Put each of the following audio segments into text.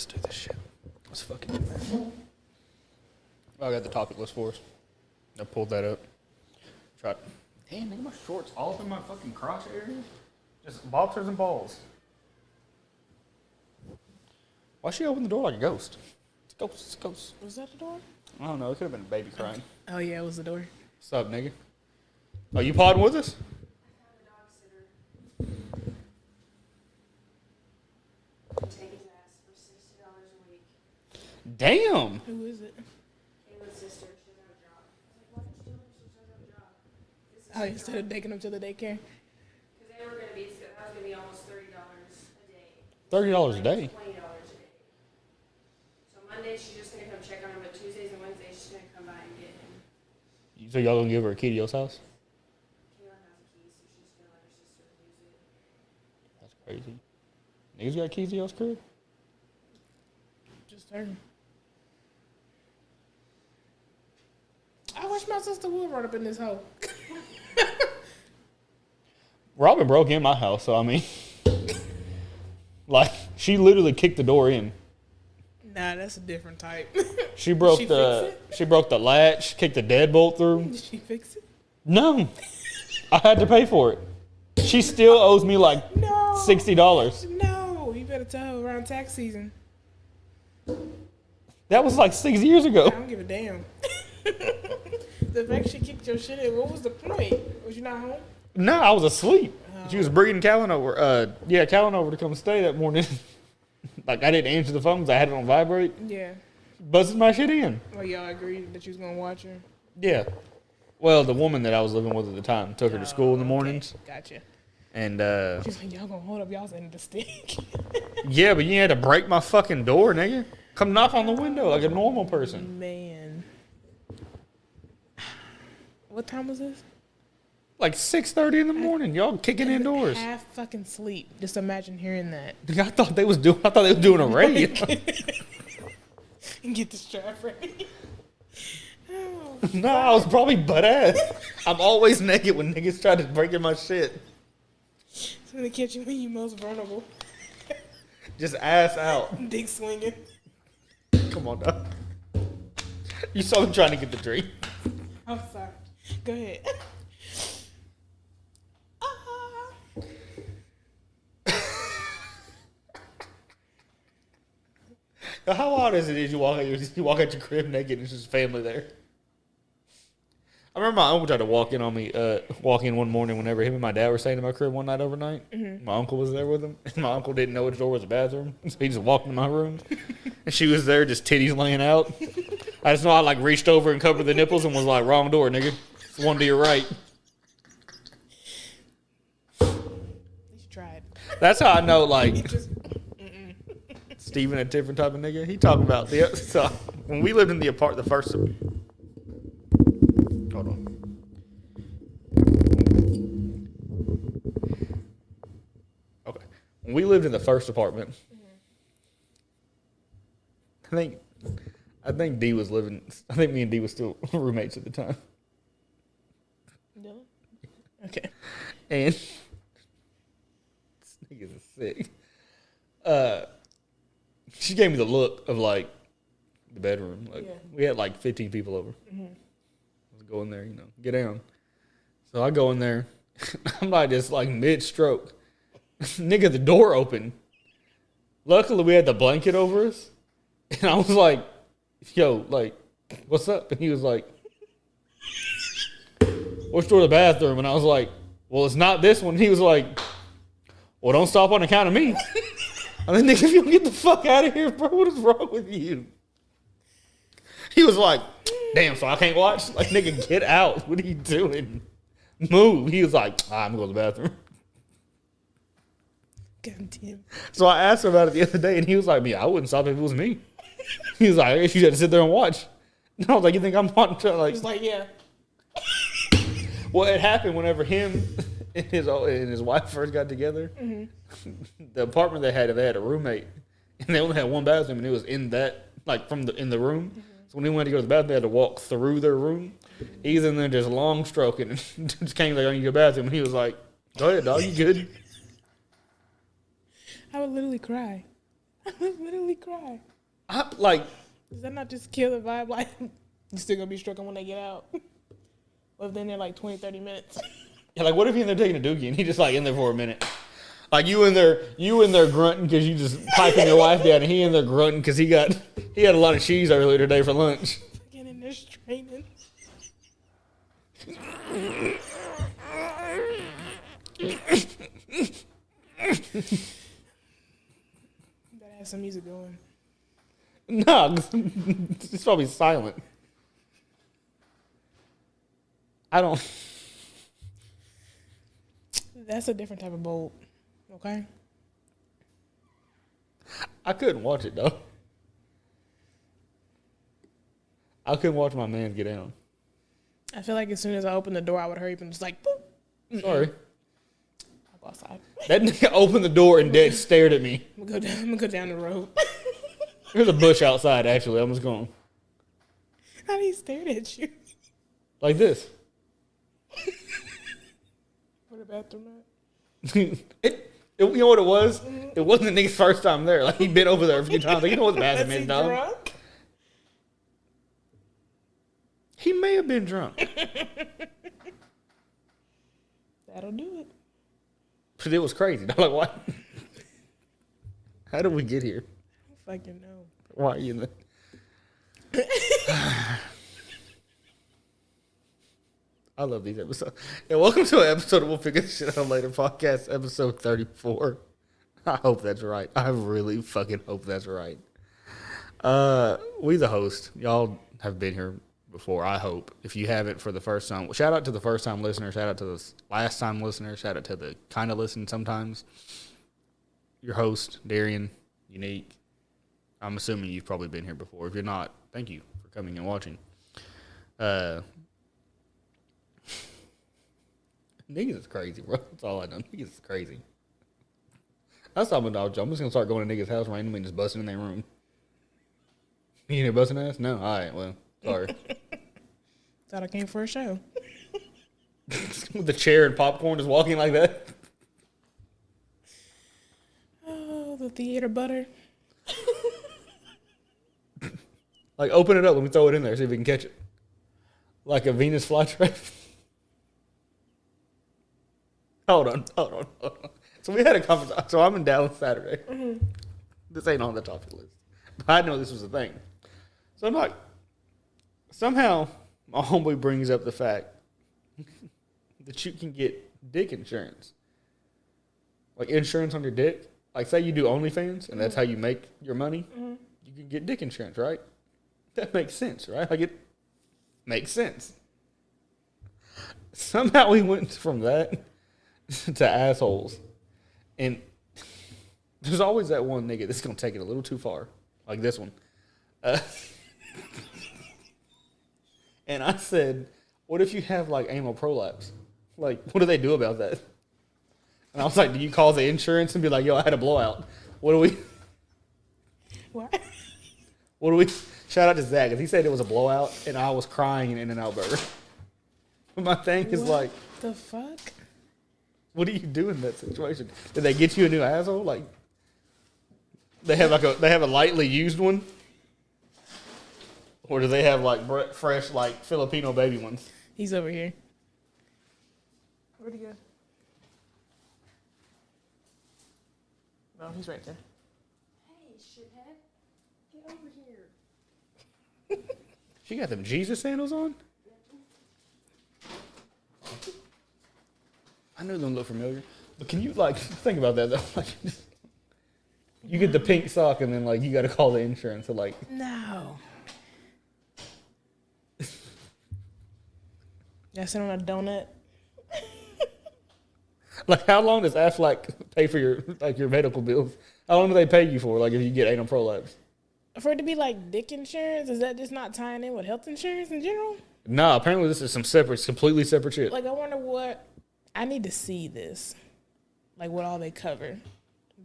Let's do this shit. Let's fucking do that. I got the topic list for us. I pulled that up. Tried. Damn, nigga, my shorts all up in my fucking crotch area. Just boxers and balls. Why she open the door like a ghost? It's a ghost. It's a ghost. Was that the door? I don't know. It could have been a baby crying. Oh, yeah, it was the door. What's up, nigga? Oh, you podding with us? Take his ass for $60 a week. Damn. Who is it? Caillat's sister, she doesn't have a job. I was like, why did you tell her she doesn't have a job? Oh, instead of taking him to the daycare. Because they were going to be, that was going to be almost $30 a day. $30 a day? $20 a day. So Monday she's just going to come check on him, but Tuesdays and Wednesdays she's going to come by and get him. So y'all gonna give her a key to your house? Caillat has a key, so she's just going to let her sister use it. That's crazy. Niggas got keys to y'all's crib? Just her. I wish my sister would run up in this hole. Robin broke in my house, so I mean, like, she literally kicked the door in. Nah, that's a different type. She broke She broke the latch, kicked the deadbolt through. Did she fix it? No, I had to pay for it. She still owes me like No. $60. No, you better tell her around tax season. That was like 6 years ago. I don't give a damn. The fact she kicked your shit in, what was the point? Was you not home? No, I was asleep. Oh. She was bringing Callan over. Callan over to come stay that morning. Like, I didn't answer the phone because I had it on vibrate. Yeah. Busted my shit in. Well, y'all agreed that you was gonna watch her. Yeah. Well, the woman that I was living with at the time took her to school in the mornings. Okay. Gotcha. And, She's like, y'all gonna hold up y'all's end of the stick. yeah, but you had to break my fucking door, nigga. Come knock on the window like a normal person. Man. What time was this? Like 6:30 in the morning. Y'all kicking indoors. Half fucking sleep. Just imagine hearing that. I thought they was doing a raid. And get the strap ready. Oh, No, I was probably butt ass. I'm always naked when niggas try to break in my shit. it's gonna catch you when you're most vulnerable. Just ass out. Dick swinging. Come on, dog. You saw me trying to get the drink. I'm sorry. Go ahead. How odd is it you walk out your crib naked and there's just family there? I remember my uncle tried to walk in one morning whenever him and my dad were staying in my crib one night overnight. Mm-hmm. My uncle was there with him. And my uncle didn't know which door was the bathroom. So he just walked in my room. And she was there, just titties laying out. I just know I like reached over and covered the nipples and was like, wrong door, nigga. It's one to your right. At least you tried. That's how I know, like, Just, Steven, a different type of nigga. He talking about so when we lived in the first. Hold on. Okay. When we lived in the first apartment, I think D was living. I think me and D was still roommates at the time. no. Okay. And this nigga's sick. She gave me the look of like the bedroom. Like we had like 15 people over. Mm-hmm. I was going there, get down. So I go in there. I'm like just like mid-stroke. Nigga, the door open. Luckily, we had the blanket over us. And I was like, yo, like, what's up? And he was like, which door to the bathroom? And I was like, well, it's not this one. And he was like, well, don't stop on account of me. I mean, nigga, if you don't get the fuck out of here, bro, what is wrong with you? He was like, damn, so I can't watch? Like, nigga, get out. What are you doing? Move. He was like, I'm going to the bathroom. God damn. So I asked him about it the other day, and he was like, I wouldn't stop if it was me. He was like, I guess you had to sit there and watch. And I was like, you think I'm watching? He was like, yeah. Well, it happened whenever him and his wife first got together. Mm-hmm. The apartment they had a roommate, and they only had one bathroom, and it was in that, like, in the room. Mm-hmm. So when they went to go to the bathroom, they had to walk through their room. He's in there just long stroking, and just came like, I need to go to the bathroom, and he was like, go ahead, dog, you good? I would literally cry. I would literally cry. Like, Does that not just kill the vibe? Like, you still gonna be struggling when they get out? Or if they're in there like 20, 30 minutes? yeah, like what if you're in there taking a dookie and he just like in there for a minute? Like you in there grunting because you just piping your wife down, and he in there grunting because he had a lot of cheese earlier today for lunch. Getting in there straining. Better have some music going. No, it's probably silent. I don't. That's a different type of bold. Okay? I couldn't watch it though. I couldn't watch my man get down. I feel like as soon as I open the door, I would hurry up and just like, boop. Sorry. I'll go outside. That nigga opened the door and dead stared at me. I'm gonna go down the road. There's a bush outside, actually. I'm just going. How he stared at you? Like this. Where the bathroom You know what it was? It wasn't the nigga's first time there. Like, he'd been over there a few times. Like, you know what the bathroom is, dog? Drunk? He may have been drunk. That'll do it. But it was crazy. I'm like, what? How did we get here? I don't fucking know. Why are you in the... I love these episodes. Yeah, welcome to an episode of We'll Figure This Shit Out Later podcast, episode 34. I hope that's right. I really fucking hope that's right. We the host. Y'all have been here before, I hope. If you haven't for the first time, shout out to the first time listener, shout out to the last time listener, shout out to the kind of listen sometimes. Your host, Darion, Unique. I'm assuming you've probably been here before. If you're not, thank you for coming and watching. Niggas is crazy, bro. That's all I know. Niggas is crazy. That's all I'm gonna do. I'm just gonna start going to niggas' house randomly and just busting in their room. You ain't busting ass? No? Alright, well, sorry. Thought I came for a show. With the chair and popcorn just walking like that. Oh, the theater butter. Like, open it up. Let me throw it in there, see if we can catch it. Like a Venus flytrap. Hold on. So we had a conversation. So I'm in Dallas Saturday. Mm-hmm. This ain't on the topic list. But I know this was a thing. So I'm like, somehow my homeboy brings up the fact that you can get dick insurance. Like insurance on your dick. Like say you do OnlyFans and that's how you make your money. Mm-hmm. You can get dick insurance, right? That makes sense, right? Like it makes sense. Somehow we went from that to assholes. And there's always that one nigga that's going to take it a little too far. Like this one. And I said, what if you have like anal prolapse? Like, what do they do about that? And I was like, do you call the insurance and be like, yo, I had a blowout? What do we... What do we... Shout out to Zach, because he said it was a blowout, and I was crying in In-N-Out Burger. But my thing is like... the fuck? What do you do in that situation? Did they get you a new asshole? Like, they have a lightly used one? Or do they have like fresh, like Filipino baby ones? He's over here. Where'd he go? No, he's right there. Hey, shithead. Get over here. She got them Jesus sandals on? I knew them look familiar. But can you, like, think about that, though? Like, you get the pink sock, and then, like, you got to call the insurance to, like... No. Yeah, sit on a donut. Like, how long does Aflac pay for your medical bills? How long do they pay you for, like, if you get anal prolapse? For it to be, like, dick insurance, is that just not tying in with health insurance in general? No, apparently this is completely separate shit. Like, I wonder what... I need to see this. Like, what all they cover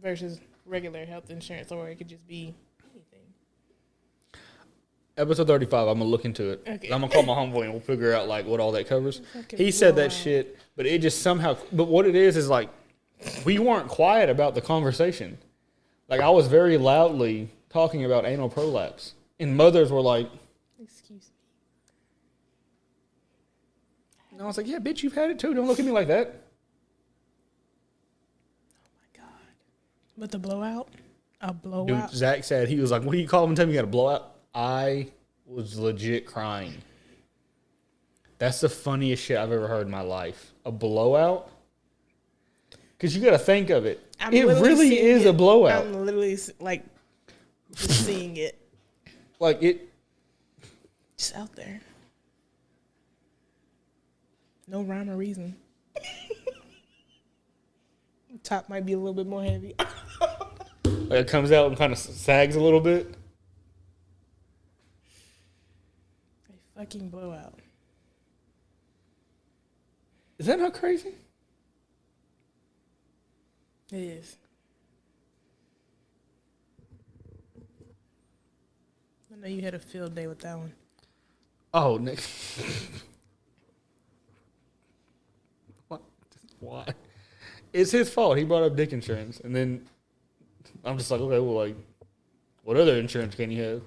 versus regular health insurance, or it could just be anything. Episode 35, I'm going to look into it. Okay. I'm going to call my homeboy and we'll figure out, like, what all that covers. He said that shit, but it just somehow... But what it is like, we weren't quiet about the conversation. Like, I was very loudly talking about anal prolapse. And mothers were like, Excuse me. and I was like, yeah, bitch, you've had it too. Don't look at me like that. Oh my God. But the blowout? A blowout? Dude, Zach said, he was like, what do you call him and tell me you got a blowout? I was legit crying. That's the funniest shit I've ever heard in my life. A blowout? Because you got to think of it. It really is a blowout. I'm literally like just seeing it. Like it. Just out there. No rhyme or reason. Top might be a little bit more heavy. Like it comes out and kind of sags a little bit. A fucking blowout. Is that not crazy? It is. I know you had a field day with that one. Oh, Nick. What? Why? It's his fault. He brought up dick insurance. And then I'm just like, okay, well, like, what other insurance can you have?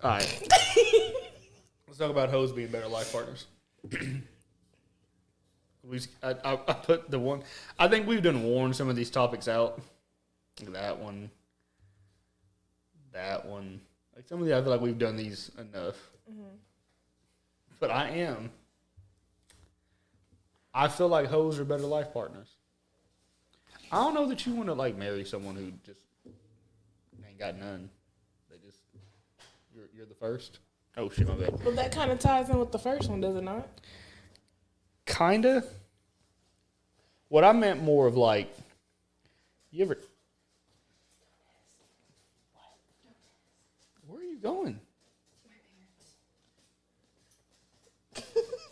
All right. Let's talk about hoes being better life partners. I put the one. I think we've done worn some of these topics out. That one. Like some of the, I feel like we've done these enough. Mm-hmm. But I feel like hoes are better life partners. I don't know that you want to like marry someone who just ain't got none. They just you're the first. Oh shit, my bad. Well, that kind of ties in with the first one, does it not? Kinda. What I meant more of like, you ever? Where are you going? This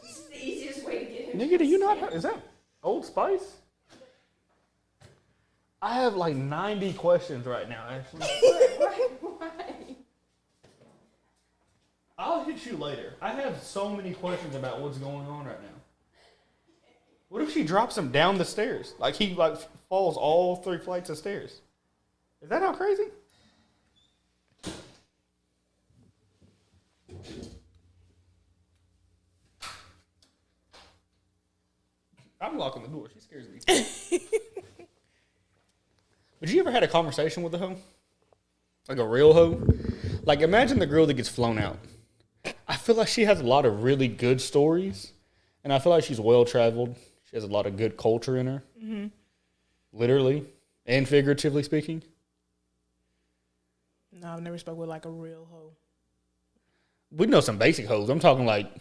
is the easiest way to get him. Nigga, do you not? Is that Old Spice? I have like 90 questions right now, actually. Why? I'll hit you later. I have so many questions about what's going on right now. What if she drops him down the stairs? Like he like falls all 3 flights of stairs. Is that not crazy? I'm locking the door. She scares me. But you ever had a conversation with a hoe? Like a real hoe? Like imagine the girl that gets flown out. I feel like she has a lot of really good stories. And I feel like she's well traveled. She has a lot of good culture in her. Mm-hmm. Literally and figuratively speaking. No, I've never spoke with like a real hoe. We know some basic hoes. I'm talking like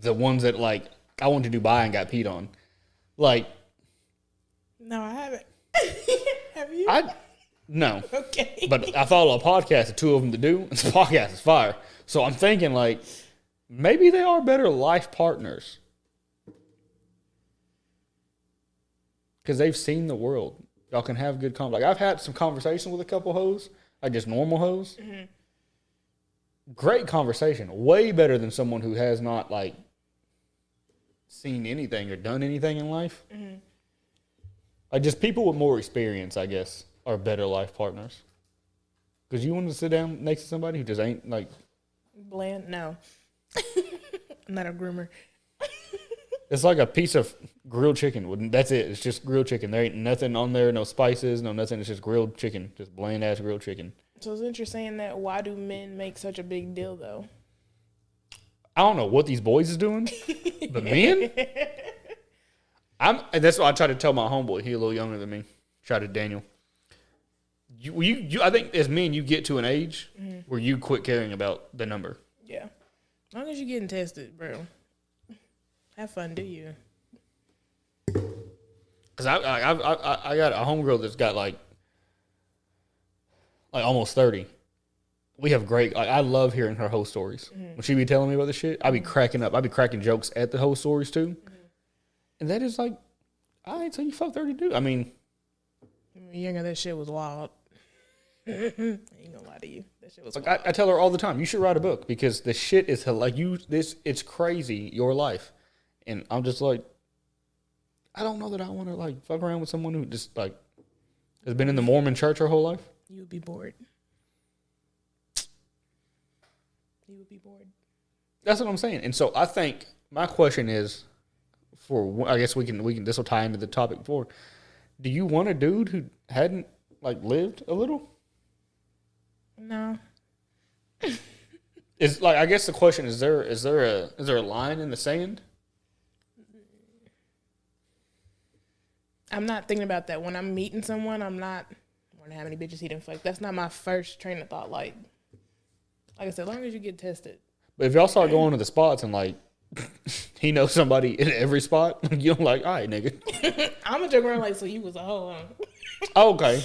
the ones that like I went to Dubai and got peed on. Like no, I haven't. Have you? No. Okay. But I follow a podcast of 2 of them to do. And the podcast is fire. So I'm thinking like maybe they are better life partners. Because they've seen the world. Y'all can have good Like I've had some conversation with a couple hoes, like just normal hoes. Mm-hmm. Great conversation. Way better than someone who has not like seen anything or done anything in life. Mm-hmm. Like just people with more experience, I guess, are better life partners. Because you want to sit down next to somebody who just ain't like bland. No, I'm not a groomer. It's like a piece of grilled chicken. That's it. It's just grilled chicken. There ain't nothing on there, no spices, no nothing. It's just grilled chicken, just bland ass grilled chicken. So since you're saying that, why do men make such a big deal though? I don't know what these boys is doing, but men. And that's what I try to tell my homeboy. He a little younger than me. Shout out to Daniel. You I think as men you get to an age where you quit caring about the number. Yeah, as long as you're getting tested, bro. Have fun, do you? Cause I got a homegirl that's got like almost 30. We have great. I love hearing her whole stories. Mm-hmm. When she be telling me about this shit, I be cracking up. I be cracking jokes at the whole stories too. Mm-hmm. And that is like, I ain't tell you fuck 32. I mean, younger, that shit was wild. ain't gonna lie to you. That shit was Like wild. I tell her all the time, you should write a book because the shit is like it's crazy your life, and I'm just like, I don't know that I want to like fuck around with someone who just like has been in the Mormon church her whole life. You would be bored. You would be bored. That's what I'm saying. And so I think my question is, I guess we can this will tie into the topic before. Do you want a dude who hadn't like lived a little? No. Is like I guess the question is there a line in the sand? I'm not thinking about that. When I'm meeting someone, I'm not wondering how many bitches he done fuck. That's not my first train of thought. Like I said, as long as you get tested. But if y'all start going to the spots and like he knows somebody in every spot, you're like, all right, nigga. I'm gonna joke around like, so you was a hoe, huh? Oh, okay.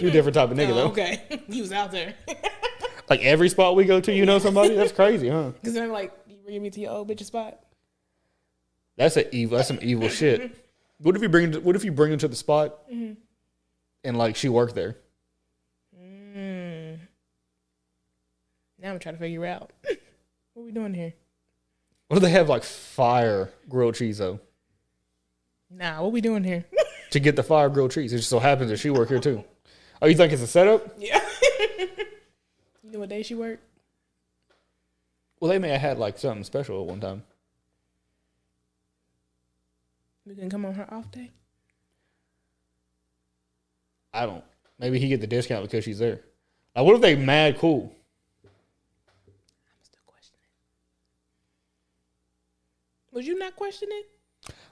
You're a different type of nigga, though. Okay. He was out there. Like, every spot we go to, you know somebody? That's crazy, huh? Because then I'm like, you bring me to your old bitch spot? That's some evil shit. What if you bring her to the spot and, like, she worked there? Now I'm trying to figure out. What are we doing here? What do they have, like, fire grilled cheese, though? Nah, what we doing here? To get the fire grilled cheese. It just so happens that she work here, too. Oh, you think it's a setup? Yeah. You know what day she worked? Well, they may have had, like, something special at one time. We can come on her off day? I don't. Maybe he get the discount because she's there. Like, what if they mad cool? I'm still questioning. Was you not questioning?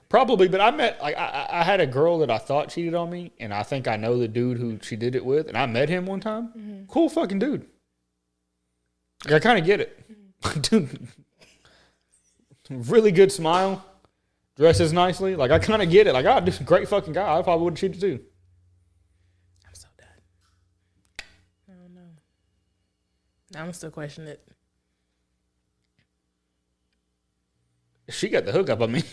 Probably, but I had a girl that I thought cheated on me, and I think I know the dude who she did it with, and I met him one time. Mm-hmm. Cool fucking dude. Like, I kind of get it. Mm-hmm. Dude, really good smile, dresses nicely. Like, I kind of get it. Like, oh, this great fucking guy. I probably would have cheated too. I'm so done. I don't know. Now I'm still questioning it. She got the hookup on me.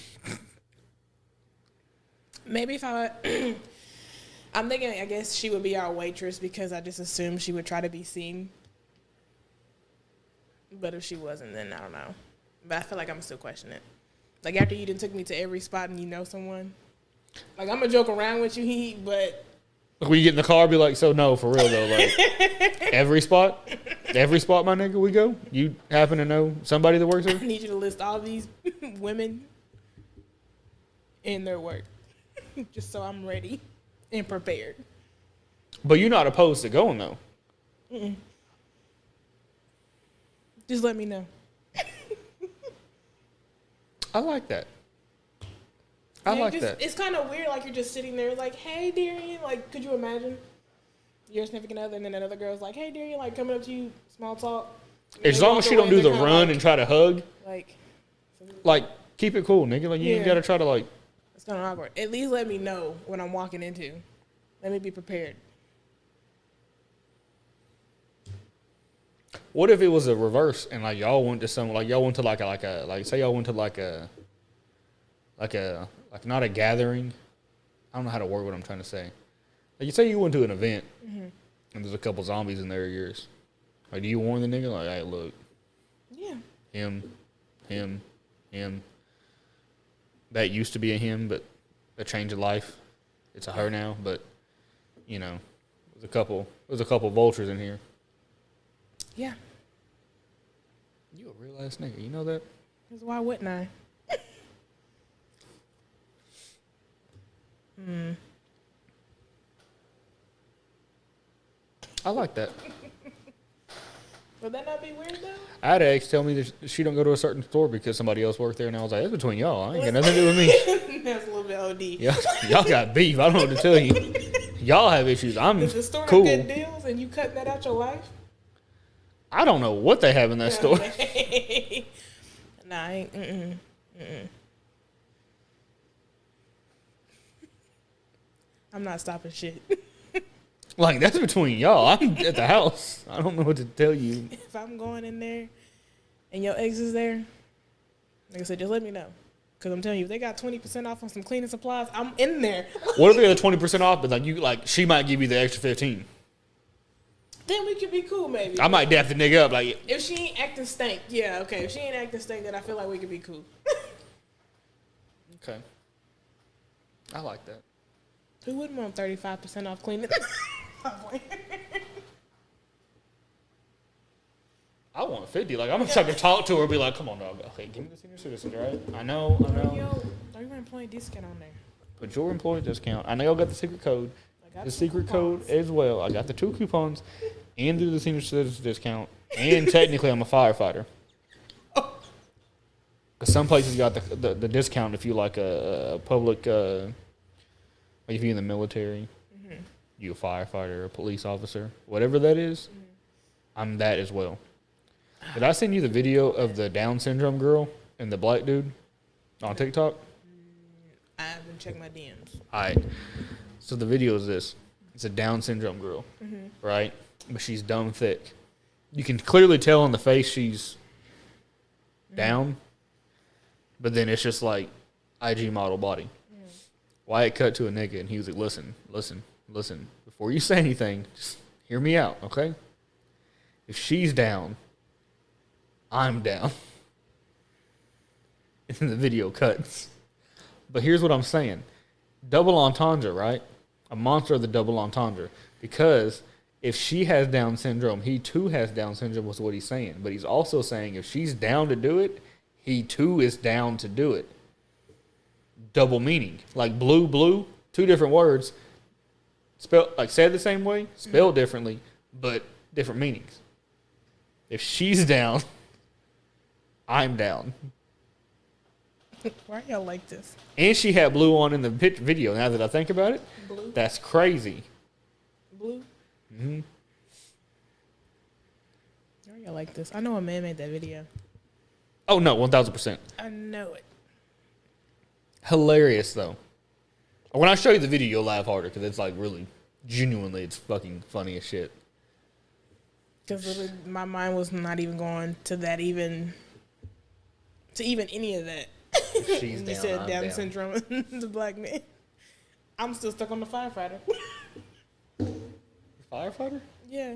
Maybe if I'm thinking, I guess she would be our waitress because I just assumed she would try to be seen. But if she wasn't, then I don't know. But I feel like I'm still questioning it. Like after you done took me to every spot and you know someone. Like I'm gonna joke around with you, but When you get in the car, be like, so no, for real though, like every spot, my nigga, we go. You happen to know somebody that works there? I need you to list all these women in their work. Just so I'm ready and prepared. But you're not opposed to going though. Mm-mm. Just let me know. I like that. I like that. It's kind of weird, like you're just sitting there, like, "Hey, Darion," like, could you imagine your significant other, and then another girl's like, "Hey, Darion," like coming up to you, small talk. As long as she don't do the run and try to hug, like, keep it cool, nigga. Like you ain't gotta try to like. It's kind of awkward. At least let me know what I'm walking into. Let me be prepared. What if it was a reverse and like y'all went to some like y'all went to like say y'all went to like not a gathering. I don't know how to word what I'm trying to say. Like you say you went to an event and there's a couple zombies in there of yours. Like do you warn the nigga like, hey, look, yeah, him. That used to be a him, but a change of life. It's a her now, but you know, there's a couple vultures in here. Yeah. You a real ass nigga, you know that? Because why wouldn't I? I like that. Would that not be weird though? I had an ex tell me that she don't go to a certain store because somebody else worked there, and I was like, that's between y'all. I ain't got nothing to do with me. That's a little bit OD. Y'all got beef. I don't know what to tell you. Y'all have issues. I'm Is the store cool. have good deals and you cutting that out your life? I don't know what they have in that store. Nah, I ain't. I'm not stopping shit. Like, that's between y'all. I'm at the house. I don't know what to tell you. If I'm going in there and your ex is there, like I said, just let me know. Because I'm telling you, if they got 20% off on some cleaning supplies, I'm in there. What if they got 20% off, but like she might give you the extra 15? Then we could be cool, maybe. I might dap the nigga up like. If she ain't acting stank, yeah, okay. If she ain't acting stank, then I feel like we could be cool. Okay. I like that. Who wouldn't want 35% off cleaning? I want 50. Like, I'm gonna try to talk to her and be like, come on, dog. Okay, give me the senior citizen, right? I know. Yo, throw your employee discount on there. Put your employee discount. I know y'all got the secret code. The secret code as well. I got the 2 coupons and do the senior citizen discount. And technically, I'm a firefighter. Because some places got the discount if you like a public, like if you're in the military, you a firefighter, a police officer, whatever that is, I'm that as well. Did I send you the video of the Down syndrome girl and the black dude on TikTok? I haven't checked my DMs. All right. So the video is this. It's a Down syndrome girl, right? But she's dumb thick. You can clearly tell on the face she's down, but then it's just like IG model body. Why it cut to a nigga and he was like, listen. Before you say anything, just hear me out, okay? If she's down, I'm down. And then the video cuts. But here's what I'm saying. Double entendre, right? A monster of the double entendre. Because if she has Down syndrome, he too has Down syndrome was what he's saying. But he's also saying if she's down to do it, he too is down to do it. Double meaning. Like blue, 2 different words. Spelled like said the same way, spelled differently, but different meanings. If she's down, I'm down. Why are y'all like this? And she had blue on in the video. Now that I think about it, Blue? that's crazy. Blue? Mm-hmm. Why are y'all like this? I know a man made that video. Oh, no, 1,000%. I know it. Hilarious, though. When I show you the video, you'll laugh harder because it's like really, genuinely, it's fucking funny as shit. Because my mind was not even going to that any of that. She's You down, said I'm Down syndrome, the black man. I'm still stuck on the firefighter. Firefighter? Yeah.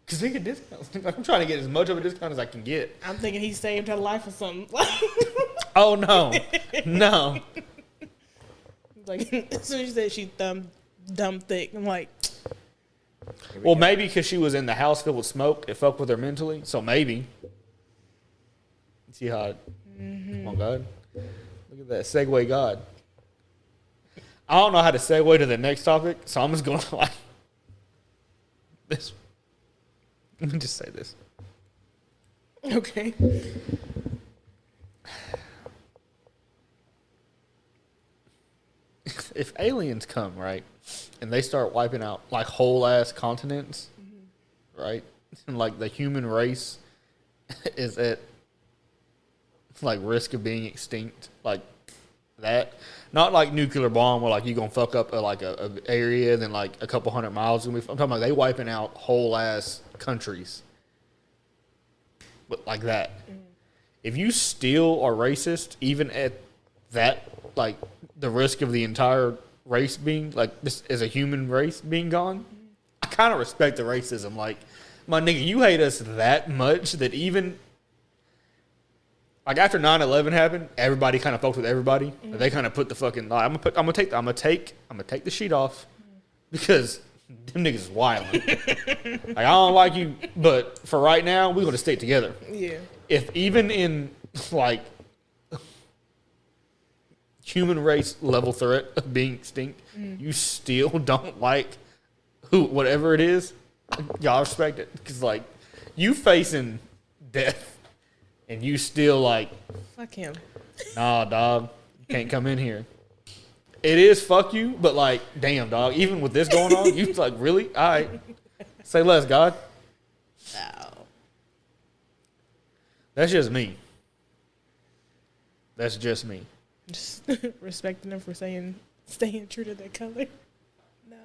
Because they get discounts. I'm trying to get as much of a discount as I can get. I'm thinking he saved her life or something. Oh, no. No. Like, as soon as you said she's dumb thick, I'm like, Well, maybe because she was in the house filled with smoke, it fucked with her mentally. So maybe. See how it, come on, God. Look at that. Segue God. I don't know how to segue to the next topic, so I'm just going to like this. Let me just say this. okay. If aliens come, right, and they start wiping out like whole ass continents, right, and like the human race is at like risk of being extinct, like that. Not like nuclear bomb where like you gonna fuck up a area and then like a couple 100 miles. I'm talking about they wiping out whole ass countries, but like that. If you still are racist, even at that, like the risk of the entire race being like this as a human race being gone, I kind of respect the racism. Like, my nigga, you hate us that much that even like after 9/11 happened, everybody kind of fucked with everybody. They kind of put the fucking I'm gonna take the sheet off because them niggas is wild. Like, I don't like you, but for right now, we're gonna stick together. Yeah. If even in like human race level threat of being extinct, you still don't like whatever it is, y'all respect it. Because like you facing death and you still like, Fuck him. nah, dog, you can't come in here. It is fuck you, but like, damn, dog, even with this going on, you like, really? All right. Say less, God. Ow. That's just me. That's just me. Just respecting them for staying true to their color. No.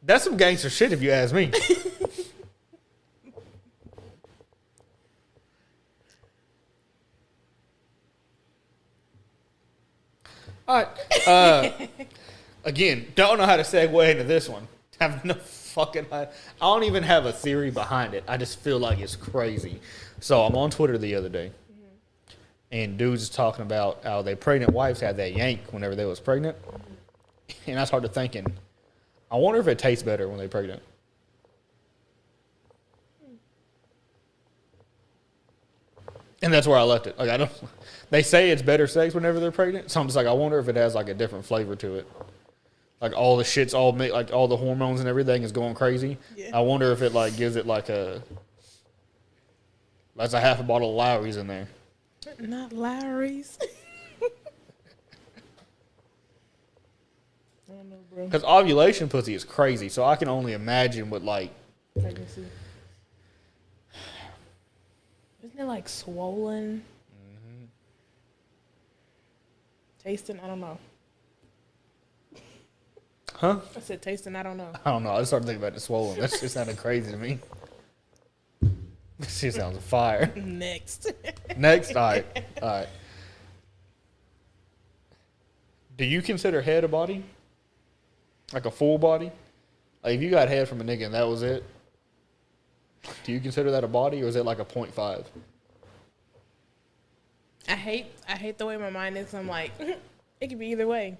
That's some gangster shit if you ask me. All right. Again, don't know how to segue into this one. Have no fucking. I don't even have a theory behind it. I just feel like it's crazy. So I'm on Twitter the other day, and dudes is talking about how they pregnant wives had that yank whenever they was pregnant, and I started thinking, I wonder if it tastes better when they're pregnant. And that's where I left it. Like I don't. They say it's better sex whenever they're pregnant, so I'm just like, I wonder if it has like a different flavor to it. Like all the shit's all like all the hormones and everything is going crazy. Yeah. I wonder if it like gives it like that's a half a bottle of Lowry's in there. Not Lowry's. I don't know, bro. Because ovulation pussy is crazy, so I can only imagine what like pregnancy. Isn't it like swollen? Mm-hmm. Tasting, I don't know. Huh? I said tasting, I don't know. I don't know. I just started thinking about the swollen. That shit sounded crazy to me. This shit sounds fire. Next. Next? All right. Do you consider head a body? Like a full body? Like if you got head from a nigga and that was it, do you consider that a body or is it like a 0.5? I hate the way my mind is. I'm like, it could be either way.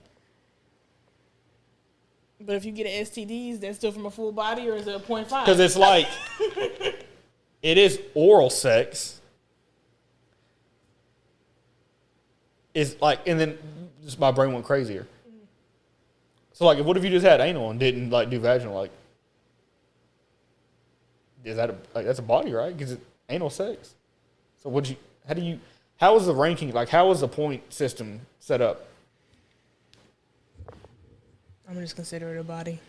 But if you get an STDs, that's still from a full body, or is it a 0.5? Because it's like, it is oral sex. It's like, and then just my brain went crazier. So like, what if you just had anal and didn't like do vaginal? Like, is that that's a body, right? Because it's anal sex. So how was the ranking? Like, how was the point system set up? I'm gonna just consider it a body.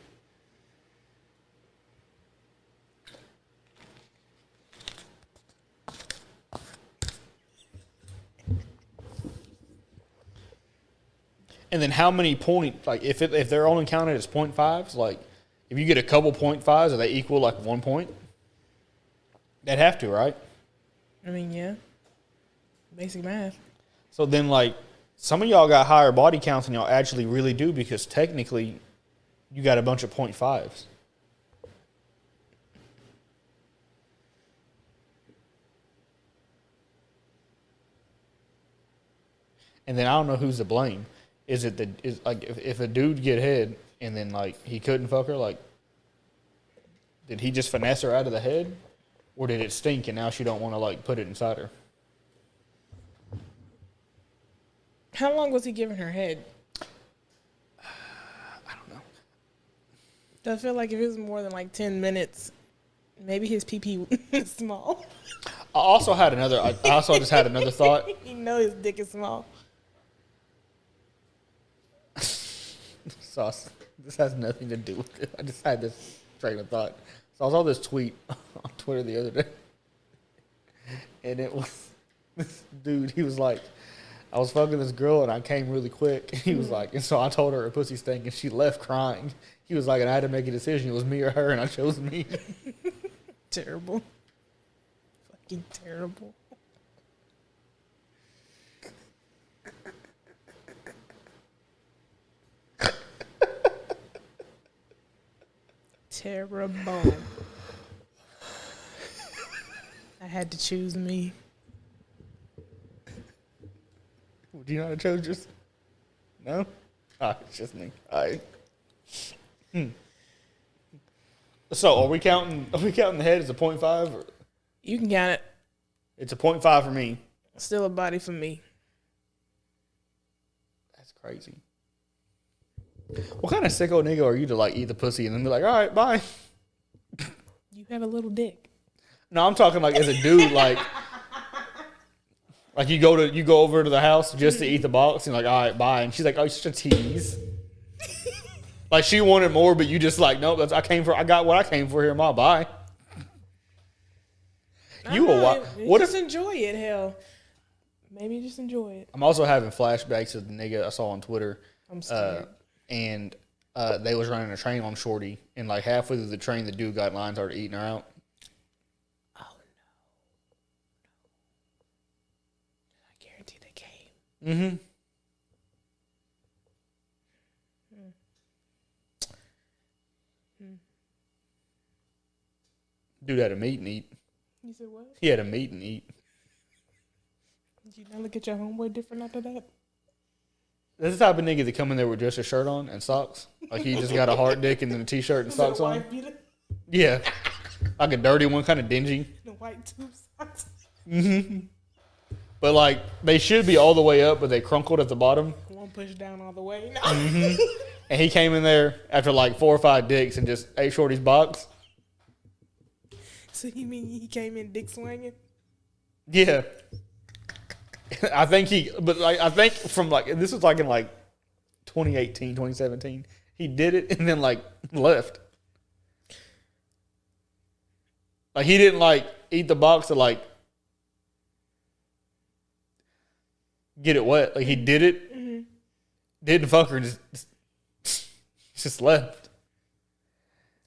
And then how many like if they're only counted as 0.5s, like if you get a couple 0.5s, are they equal like 1 point? They'd have to, right? I mean, yeah. Basic math. So then like some of y'all got higher body counts than y'all actually really do because technically you got a bunch of 0.5s. And then I don't know who's to blame. Is it like if a dude get head and then like he couldn't fuck her, like did he just finesse her out of the head? Or did it stink and now she don't want to like put it inside her? How long was he giving her head? I don't know. I feel like if it was more than like 10 minutes, maybe his pee-pee was small. I also just had another thought. You know his dick is small. So this has nothing to do with it. I just had this train of thought. So I saw this tweet on Twitter the other day. And it was this dude, he was like, I was fucking this girl and I came really quick. He was like, and so I told her her pussy stank and she left crying. He was like, and I had to make a decision. It was me or her and I chose me. Terrible. Fucking terrible. Terrible. I had to choose me. Do you know how to chose yours? No? It's just me. All right. So are we counting the head as a 0.5? Or? You can count it. It's a 0.5 for me. Still a body for me. That's crazy. What kind of sicko nigga are you to like eat the pussy and then be like, all right, bye? You have a little dick. No, I'm talking like as a dude, like you go over to the house just to eat the box and like, all right, bye. And she's like, oh, it's just a tease. Like she wanted more, but you just like, nope, I got what I came for here, ma, bye. What just enjoy it, hell. Maybe just enjoy it. I'm also having flashbacks of the nigga I saw on Twitter. I'm scared. And they was running a train on Shorty, and like halfway through the train, the dude got in line, started eating her out. Oh no! I guarantee they came. Mm-hmm. Dude had a meet and eat. You said what? He had a meet and eat. Did you not look at your homeboy different after that? That's the type of nigga that come in there with just a shirt on and socks. Like he just got a hard dick and then a t-shirt and socks on. Yeah. Like a dirty one, kind of dingy. The white tube socks. Mm-hmm. But like, they should be all the way up, but they crunkled at the bottom. One push down all the way. No. Mm-hmm. And he came in there after like 4 or 5 dicks and just ate Shorty's box. So you mean he came in dick swinging? Yeah. I think I think from like, this was like in like 2018, 2017. He did it and then like left. Like he didn't like eat the box to like get it wet. Like he did it, didn't fuck her, just left.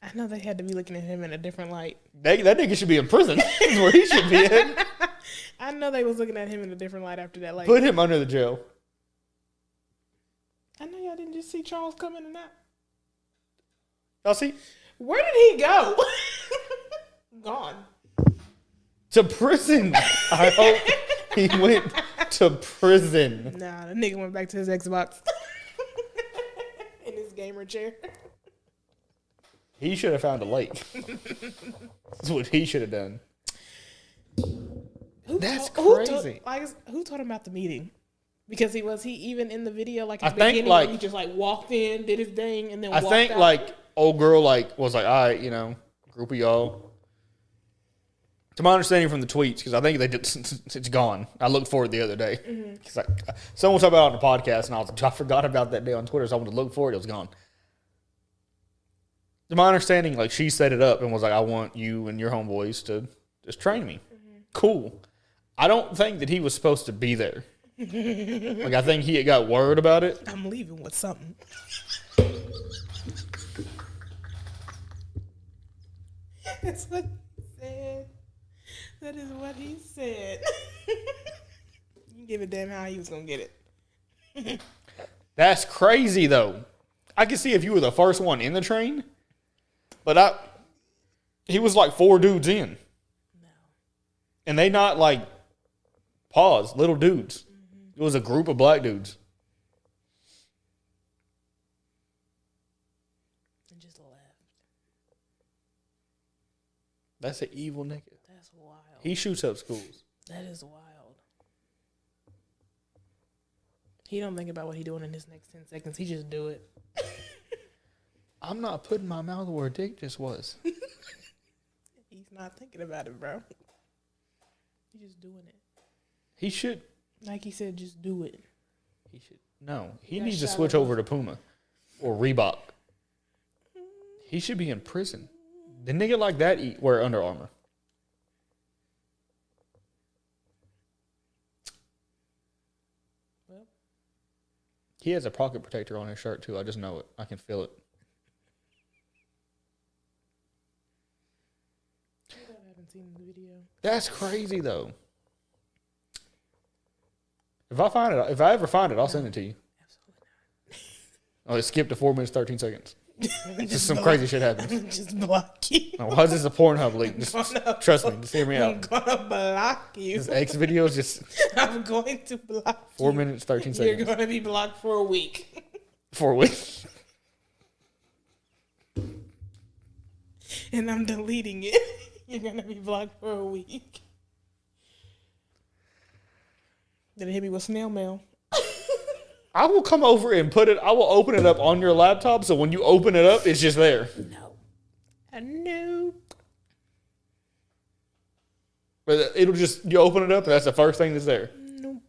I know they had to be looking at him in a different light. That nigga should be in prison. Is where he should be at. I know they was looking at him in a different light after that. Like, put him under the jail. I know y'all didn't just see Charles come in and out. Y'all see? Where did he go? Gone. To prison. I hope he went to prison. Nah, the nigga went back to his Xbox. In his gamer chair. He should have found a lake. That's what he should have done. That's crazy. Who told him about the meeting? Because was he even in the video? Like, I think like he just like walked in, did his thing, and then I think out? like old girl like was like, all right, you know, group of y'all. To my understanding from the tweets, because I think they did, it's gone. I looked for it the other day. Because someone was talking about it on the podcast, and I forgot about that day on Twitter, so I wanted to look for it. It was gone. To my understanding, like she set it up and was like, I want you and your homeboys to just train me. Cool. I don't think that he was supposed to be there. Like I think he had got word about it. I'm leaving with something. That's what he said. That is what he said. You give a damn how he was gonna get it. That's crazy though. I could see if you were the first one in the train, but he was like 4 dudes in. No. And they not like little dudes. It was a group of black dudes. And just left. That's an evil nigga. That's wild. He shoots up schools. That is wild. He don't think about what he doing in his next 10 seconds. He just do it. I'm not putting my mouth where a dick just was. He's not thinking about it, bro. He's just doing it. He should. Like he said, just do it. He should. No, he That needs to shot switch was- over to Puma or Reebok. He should be in prison. The nigga like that wear Under Armour. Well, He has a pocket protector on his shirt too. I just know it. I can feel it. I haven't seen the video. That's crazy though. If I ever find it, I'll send it to you. Absolutely Oh, it skipped to 4 minutes 13 seconds. not. Just some crazy shit happens. Just block you. Now, why is this a Pornhub link? Just trust me. Just hear me I'm out. gonna block you. This X video is just I'm going to block 4 you. minutes 13 You're seconds. going to be blocked for a week. 4 weeks. And I'm deleting it. You're going to be blocked for a week. Did it hit me with snail mail? I will come over and put it. I will open it up on your laptop, so when you open it up, it's just there. No. No. But it'll just you open it up, and that's the first thing that's there. Nope.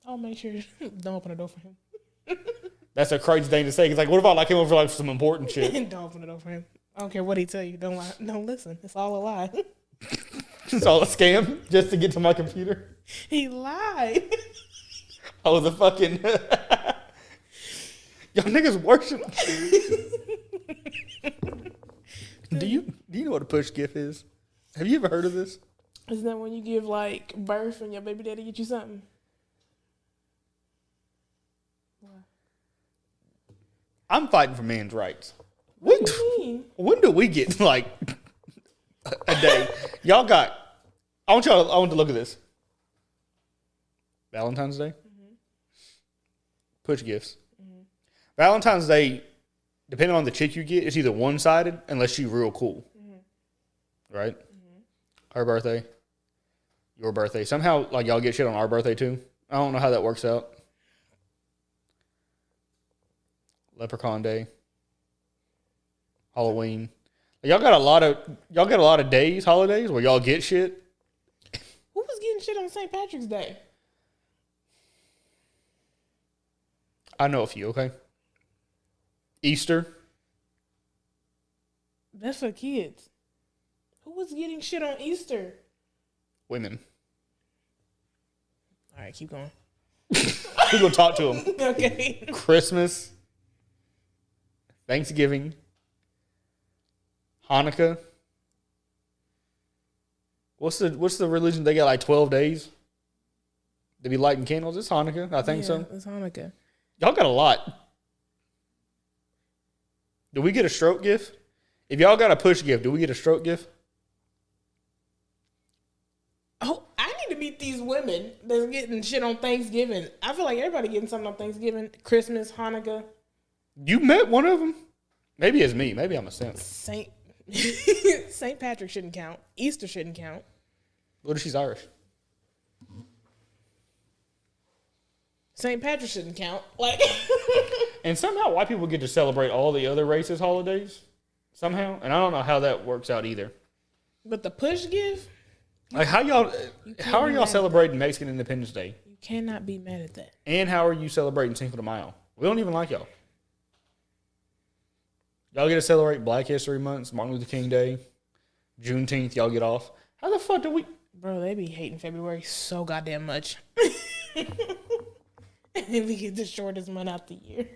I'll make sure don't open the door for him. That's a crazy thing to say. Cause like, what if I like him over for like some important shit? Don't open the door for him. I don't care what he tell you. Don't lie. Don't listen. It's all a lie. It's all a scam just to get to my computer. He lied. I was a fucking y'all niggas worship. Do you know what a push gift is? Have you ever heard of this? Isn't that when you give like birth and your baby daddy get you something? I'm fighting for men's rights. What do you mean? When do we get like a day? Y'all got. I want to look at this. Valentine's Day. Push gifts. Valentine's Day, depending on the chick you get, it's either one-sided unless she's real cool. Right? Her birthday, your birthday. Somehow, like, y'all get shit on our birthday, too. I don't know how that works out. Leprechaun Day. Halloween. Y'all got a lot of days, holidays, where y'all get shit. Who was getting shit on St. Patrick's Day? I know a few, okay? Easter. That's for kids. Who was getting shit on Easter? Women. All right, keep going. We're going to talk to them. Okay. Christmas. Thanksgiving. Hanukkah. What's the religion? They got like 12 days to be lighting candles. It's Hanukkah. I think so. It's Hanukkah. Y'all got a lot. Do we get a stroke gift? If y'all got a push gift, do we get a stroke gift? Oh, I need to meet these women that's getting shit on Thanksgiving. I feel like everybody getting something on Thanksgiving, Christmas, Hanukkah. You met one of them? Maybe it's me. Maybe I'm a simp. Saint Patrick shouldn't count. Easter shouldn't count. What if she's Irish? St. Patrick shouldn't count. Like, and somehow white people get to celebrate all the other races' holidays. Somehow. And I don't know how that works out either. But the push gift? Like, how are y'all celebrating Mexican Independence Day? You cannot be mad at that. And how are you celebrating Cinco de Mayo? We don't even like y'all. Y'all get to celebrate Black History Month, Martin Luther King Day, Juneteenth, y'all get off. How the fuck do we... Bro, they be hating February so goddamn much. And we get the shortest month out the year.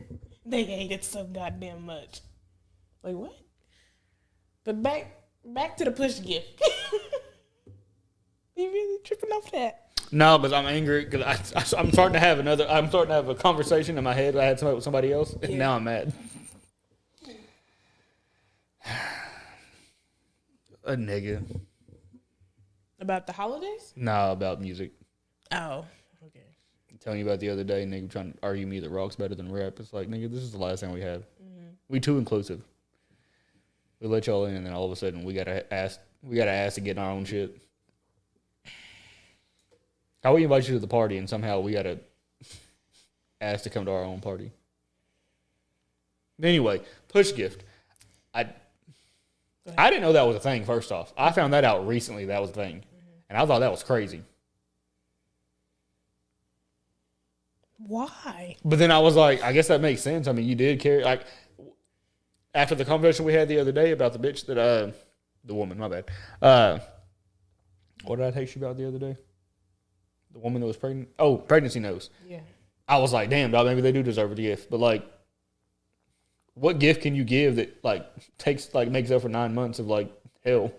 They hate it so goddamn much. Like, what? But back to the push gift. You really tripping off that? No, but I'm angry because I'm starting to have a conversation in my head. I had somebody with somebody else, and now I'm mad. A nigga. About the holidays? Nah, about music. Oh, okay. I'm telling you about the other day, nigga trying to argue me that rock's better than rap. It's like, nigga, this is the last thing we have. Mm-hmm. We too inclusive. We let y'all in, and then all of a sudden we gotta ask to get in our own shit. How we invite you to the party, and somehow we gotta ask to come to our own party. But anyway, push gift. I didn't know that was a thing, first off. I found that out recently that was a thing. And I thought that was crazy. Why? But then I was like, I guess that makes sense. I mean, you did carry, like, after the conversation we had the other day about the bitch that, the woman, my bad. What did I text you about the other day? The woman that was pregnant? Oh, pregnancy nose. Yeah. I was like, damn, dog, maybe they do deserve a gift. But, like, what gift can you give that, like, makes up for 9 months of, like, hell?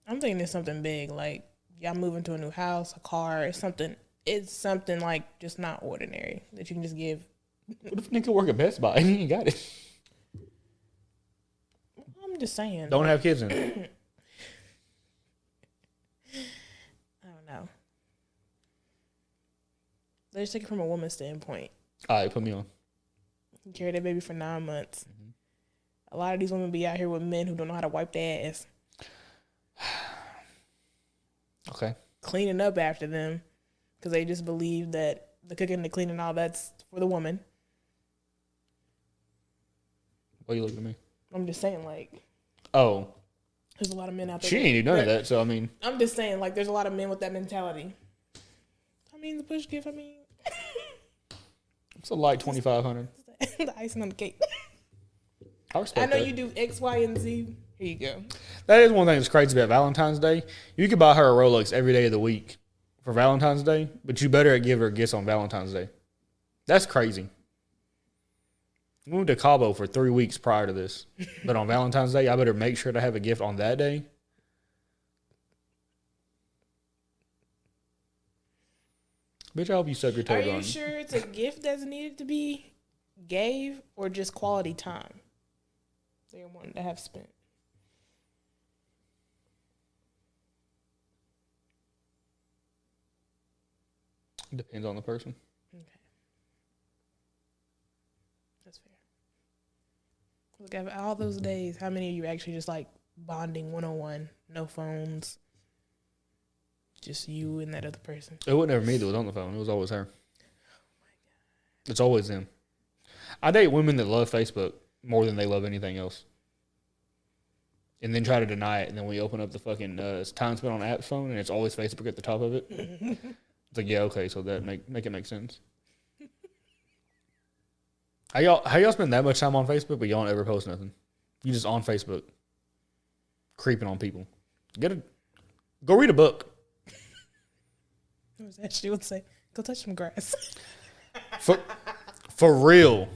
I'm thinking it's something big, like y'all moving to a new house, a car, it's something like just not ordinary that you can just give. What if nigga work at Best Buy and he ain't got it? I'm just saying. Don't have kids in it. I don't know. Let's just take it from a woman's standpoint. All right, put me on. You carry that baby for 9 months. Mm-hmm. A lot of these women be out here with men who don't know how to wipe their ass. Okay. Cleaning up after them because they just believe that the cooking, the cleaning, all that's for the woman. Why you looking at me? I'm just saying, like, oh, there's a lot of men out there. She ain't do none of that, so I mean. I'm just saying, like, there's a lot of men with that mentality. I mean, the push gift, It's a light 2,500. The icing on the cake. I know you do X, Y, and Z. Here you go. That is one thing that's crazy about Valentine's Day. You could buy her a Rolex every day of the week for Valentine's Day, but you better give her gifts on Valentine's Day. That's crazy. We moved to Cabo for 3 weeks prior to this, but on Valentine's Day, I better make sure to have a gift on that day. Bitch, I hope you suck your toe. Are you sure it's a gift that's needed to be gave or just quality time they wanted to have spent? Depends on the person. Okay. That's fair. Look, out of all those days, how many of you actually just like bonding 1-on-1, no phones, just you and that other person? It wasn't ever me that was on the phone. It was always her. It's always them. I date women that love Facebook more than they love anything else. And then try to deny it. And then we open up the fucking time spent on apps phone, and it's always Facebook at the top of it. It's like, yeah, okay, so that make it make sense. How y'all spend that much time on Facebook, but y'all don't ever post nothing? You just on Facebook, creeping on people. Go read a book. What was that? She would say, go touch some grass. For real.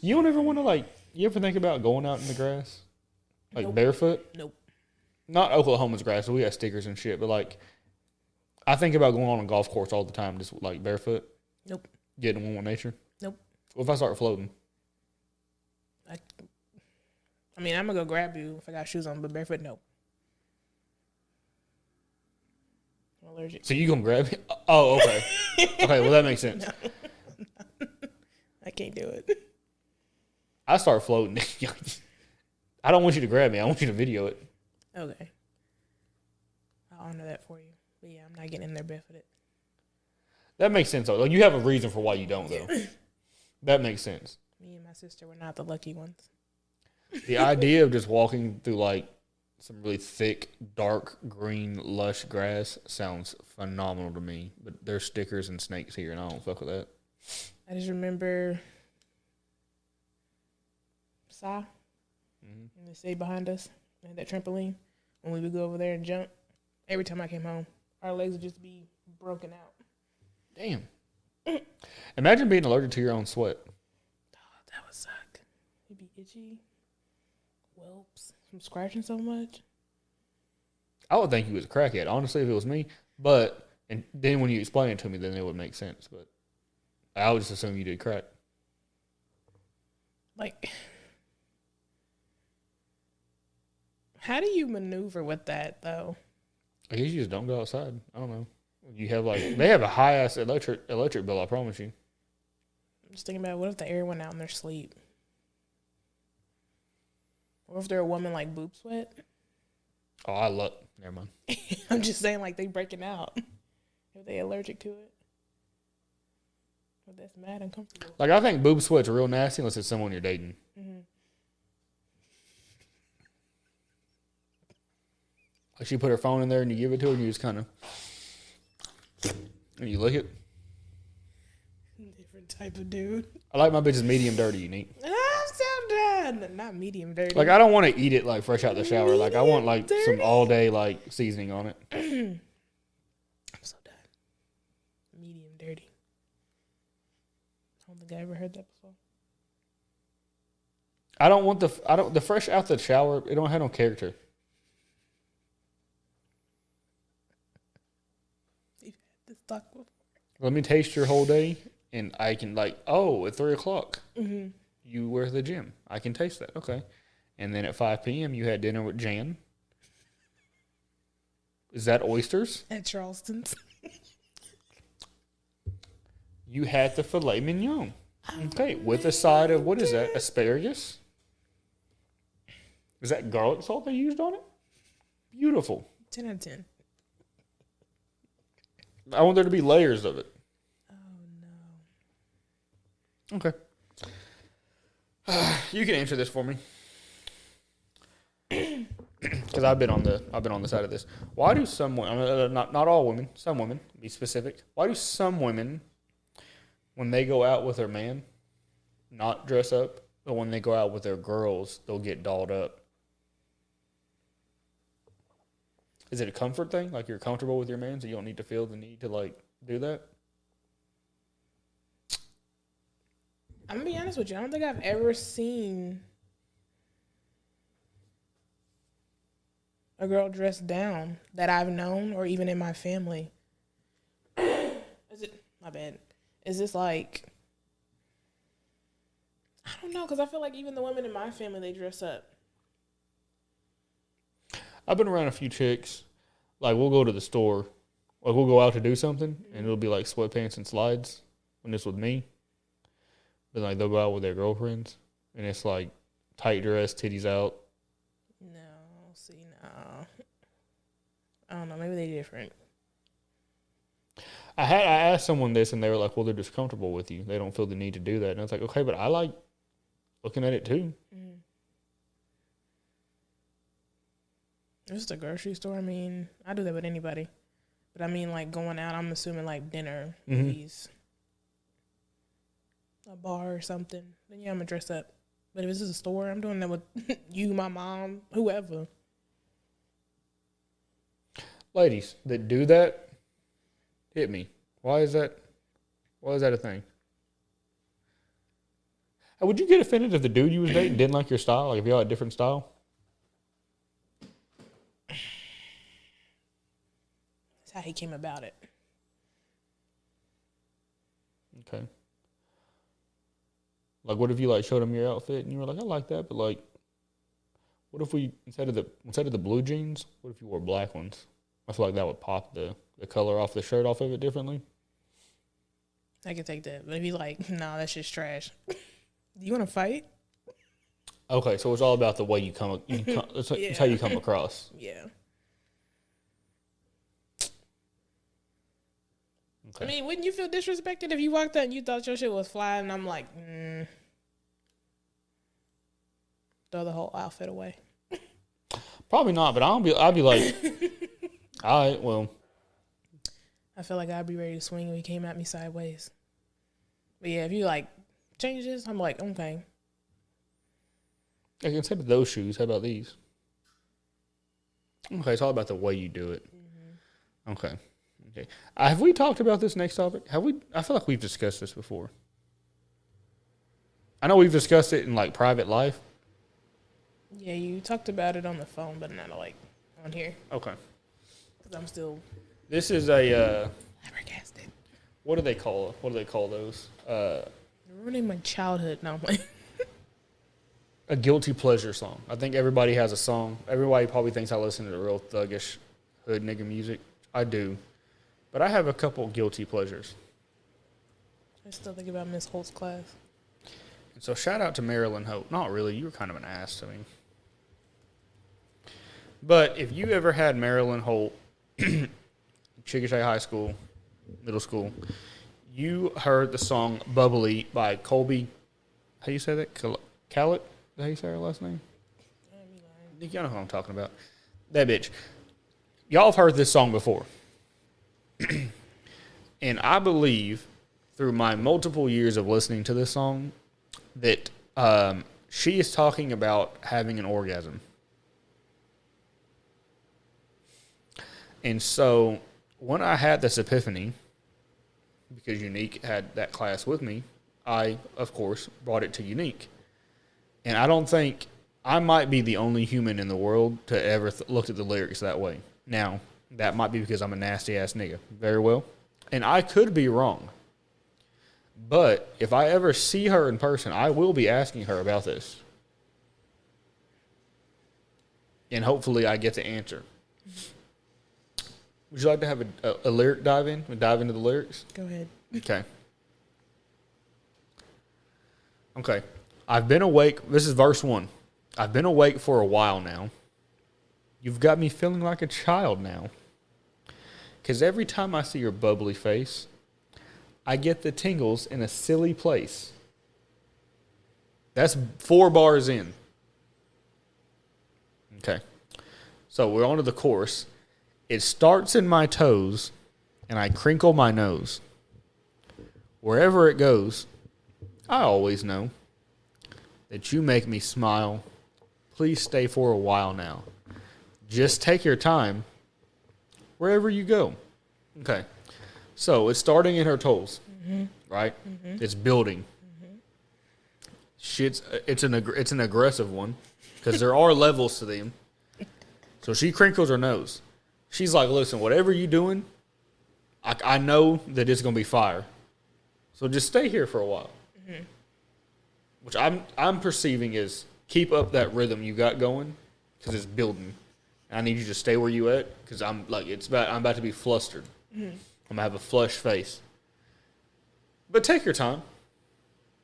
You don't ever want to, like, you ever think about going out in the grass? Like, Nope. barefoot? Nope. Not Oklahoma's grass, so we got stickers and shit, but, like, I think about going on a golf course all the time, just, like, barefoot. Nope. Getting one with nature. Nope. What if I start floating? I mean, I'm going to go grab you if I got shoes on, but barefoot, no. I'm allergic. So you gonna grab me? Oh, okay. Okay, well, that makes sense. No. I can't do it. I start floating. I don't want you to grab me. I want you to video it. Okay. I'll honor that for you. But yeah, I'm not getting in there barefooted. That makes sense, though. Like, you have a reason for why you don't, though. That makes sense. Me and my sister were not the lucky ones. The idea of just walking through, like, some really thick, dark, green, lush grass sounds phenomenal to me. But there's stickers and snakes here, and I don't fuck with that. I just remember in the city behind us, they had that trampoline. When we would go over there and jump, every time I came home, our legs would just be broken out. Damn. Imagine being allergic to your own sweat. Oh, that would suck. It'd be itchy, whelps from scratching so much. I would think you was a crackhead, honestly, if it was me. But, and then when you explain it to me, then it would make sense. But I would just assume you did crack. Like, how do you maneuver with that, though? I guess you just don't go outside. I don't know. You have, like, they have a high ass electric bill, I promise you. I'm just thinking about what if the air went out in their sleep? Or if they're a woman like boob sweat? Oh, I love. Never mind. I'm just saying, like, they breaking out. If they allergic to it. But that's mad uncomfortable. Like, I think boob sweat's real nasty unless it's someone you're dating. Mm-hmm. Like, she put her phone in there and you give it to her and you just kind of, and you lick it. Different type of dude. I like my bitches medium dirty, unique. I'm so done. Not medium dirty. Like, I don't want to eat it, like, fresh out the shower. Like, I want, like, Medium some dirty. all day, like, seasoning on it. I'm so done. Medium dirty. I don't think I ever heard that before. I don't want the fresh out the shower, it don't have no character. You've had this talk before. Let me taste your whole day, and I can, like, oh, at 3 o'clock, you were at the gym. I can taste that. Okay. And then at 5 p.m., you had dinner with Jan. Is that oysters? At Charleston's. You had the filet mignon. Okay. With a side of, what is that? Asparagus? Is that garlic salt they used on it? Beautiful. 10 out of 10. I want there to be layers of it. Oh, no. Okay. You can answer this for me. Because I've been on the side of this. Why do some women, not all women, some women, be specific. Why do some women, when they go out with their man, not dress up, but when they go out with their girls, they'll get dolled up? Is it a comfort thing? Like, you're comfortable with your man, so you don't need to feel the need to, like, do that? I'm going to be honest with you. I don't think I've ever seen a girl dressed down that I've known or even in my family. My bad. Is this like don't know, because I feel like even the women in my family, they dress up. I've been around a few chicks. Like, we'll go to the store. Like, we'll go out to do something, and it'll be like sweatpants and slides when it's with me. But, like, they'll go out with their girlfriends, and it's like tight dress, titties out. No. I don't know. Maybe they're different. I asked someone this, and they were like, well, they're just comfortable with you. They don't feel the need to do that. And I was like, okay, but I like looking at it too. Mm. This is a grocery store. I mean, I do that with anybody. But I mean, like, going out, I'm assuming, like, dinner, movies, a bar or something. Then, yeah, I'm going to dress up. But if this is a store, I'm doing that with you, my mom, whoever. Ladies that do that, hit me. Why is that a thing? Would you get offended if the dude you was dating didn't like your style? Like if y'all had a different style? That's how he came about it. Okay. Like what if you like showed him your outfit and you were like, I like that, but like what if we instead of the blue jeans, what if you wore black ones? I feel like that would pop the color off the shirt off of it differently. I could take that. But if he's like, nah, that's just trash. Do you want to fight? Okay, so it's all about the way you come. It's how you come across. Yeah. Okay. I mean, wouldn't you feel disrespected if you walked out and you thought your shit was fly and I'm like, throw the whole outfit away? Probably not, but I'd be like, all right, well. I feel like I'd be ready to swing if he came at me sideways. But yeah, if you like change this, I'm like, okay. Like instead of those shoes, how about these? Okay, it's all about the way you do it. Mm-hmm. Okay. Have we talked about this next topic? Have we? I feel like we've discussed this before. I know we've discussed it in like private life. Yeah, you talked about it on the phone, but not like on here. Okay. Because I'm still. This is a. Flabbergasted. What do they call those? Ruining my childhood. No, I'm like. A guilty pleasure song. I think everybody has a song. Everybody probably thinks I listen to the real thuggish hood nigga music. I do. But I have a couple guilty pleasures. I still think about Miss Holt's class. And so shout out to Marilyn Hope. Not really. You were kind of an ass to me. But if you ever had Marilyn Holt, Chickasha High School, middle school, you heard the song Bubbly by Colbie. How do you say that? Caillat? Is that how you say her last name? I think y'all know who I'm talking about. That bitch. Y'all have heard this song before. And I believe, through my multiple years of listening to this song, that she is talking about having an orgasm. And so, when I had this epiphany, because Unique had that class with me, I, of course, brought it to Unique. And I don't think I might be the only human in the world to ever looked at the lyrics that way. Now, that might be because I'm a nasty-ass nigga. Very well. And I could be wrong. But if I ever see her in person, I will be asking her about this. And hopefully I get the answer. Would you like to have a lyric dive in? Dive into the lyrics? Go ahead. Okay. Okay. I've been awake. This is verse 1. I've been awake for a while now. You've got me feeling like a child now. 'Cause every time I see your bubbly face, I get the tingles in a silly place. That's 4 bars in. Okay. So we're on to the chorus. It starts in my toes, and I crinkle my nose. Wherever it goes, I always know that you make me smile. Please stay for a while now. Just take your time wherever you go. Okay. So it's starting in her toes, right? Mm-hmm. It's building. Mm-hmm. It's an aggressive one because there are levels to them. So she crinkles her nose. She's like, listen, whatever you doing, I know that it's going to be fire. So just stay here for a while. Mm-hmm. which I'm perceiving is keep up that rhythm you got going because it's building. I need you to stay where you at because I'm about to be flustered. Mm-hmm. I'm gonna have a flushed face. But take your time.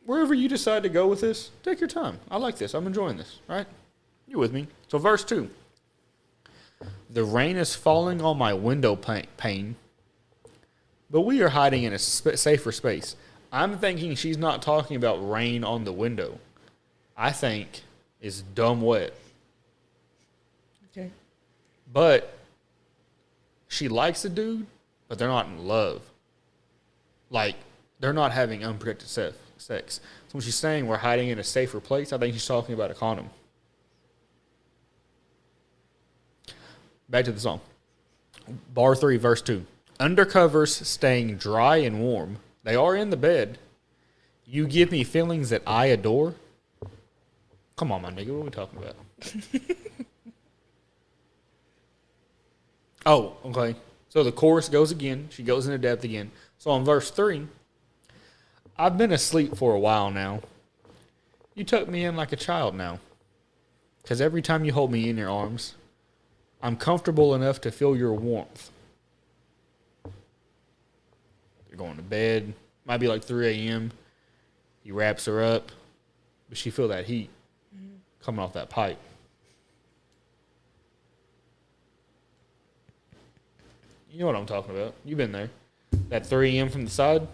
Wherever you decide to go with this, take your time. I like this. I'm enjoying this. Right? You with me? So verse 2. The rain is falling on my window pane, but we are hiding in a safer space. I'm thinking she's not talking about rain on the window. I think it's dumb wet. Okay. But she likes the dude, but they're not in love. Like, they're not having unprotected sex. So when she's saying we're hiding in a safer place, I think she's talking about a condom. Back to the song. Bar 3, verse 2. Undercovers staying dry and warm. They are in the bed. You give me feelings that I adore. Come on, my nigga. What are we talking about? Oh, okay. So the chorus goes again. She goes into depth again. So on verse 3, I've been asleep for a while now. You tuck me in like a child now. Because every time you hold me in your arms, I'm comfortable enough to feel your warmth. They're going to bed. Might be like 3 a.m. He wraps her up. But she feel that heat coming off that pipe. You know what I'm talking about. You've been there. That 3 a.m. from the side.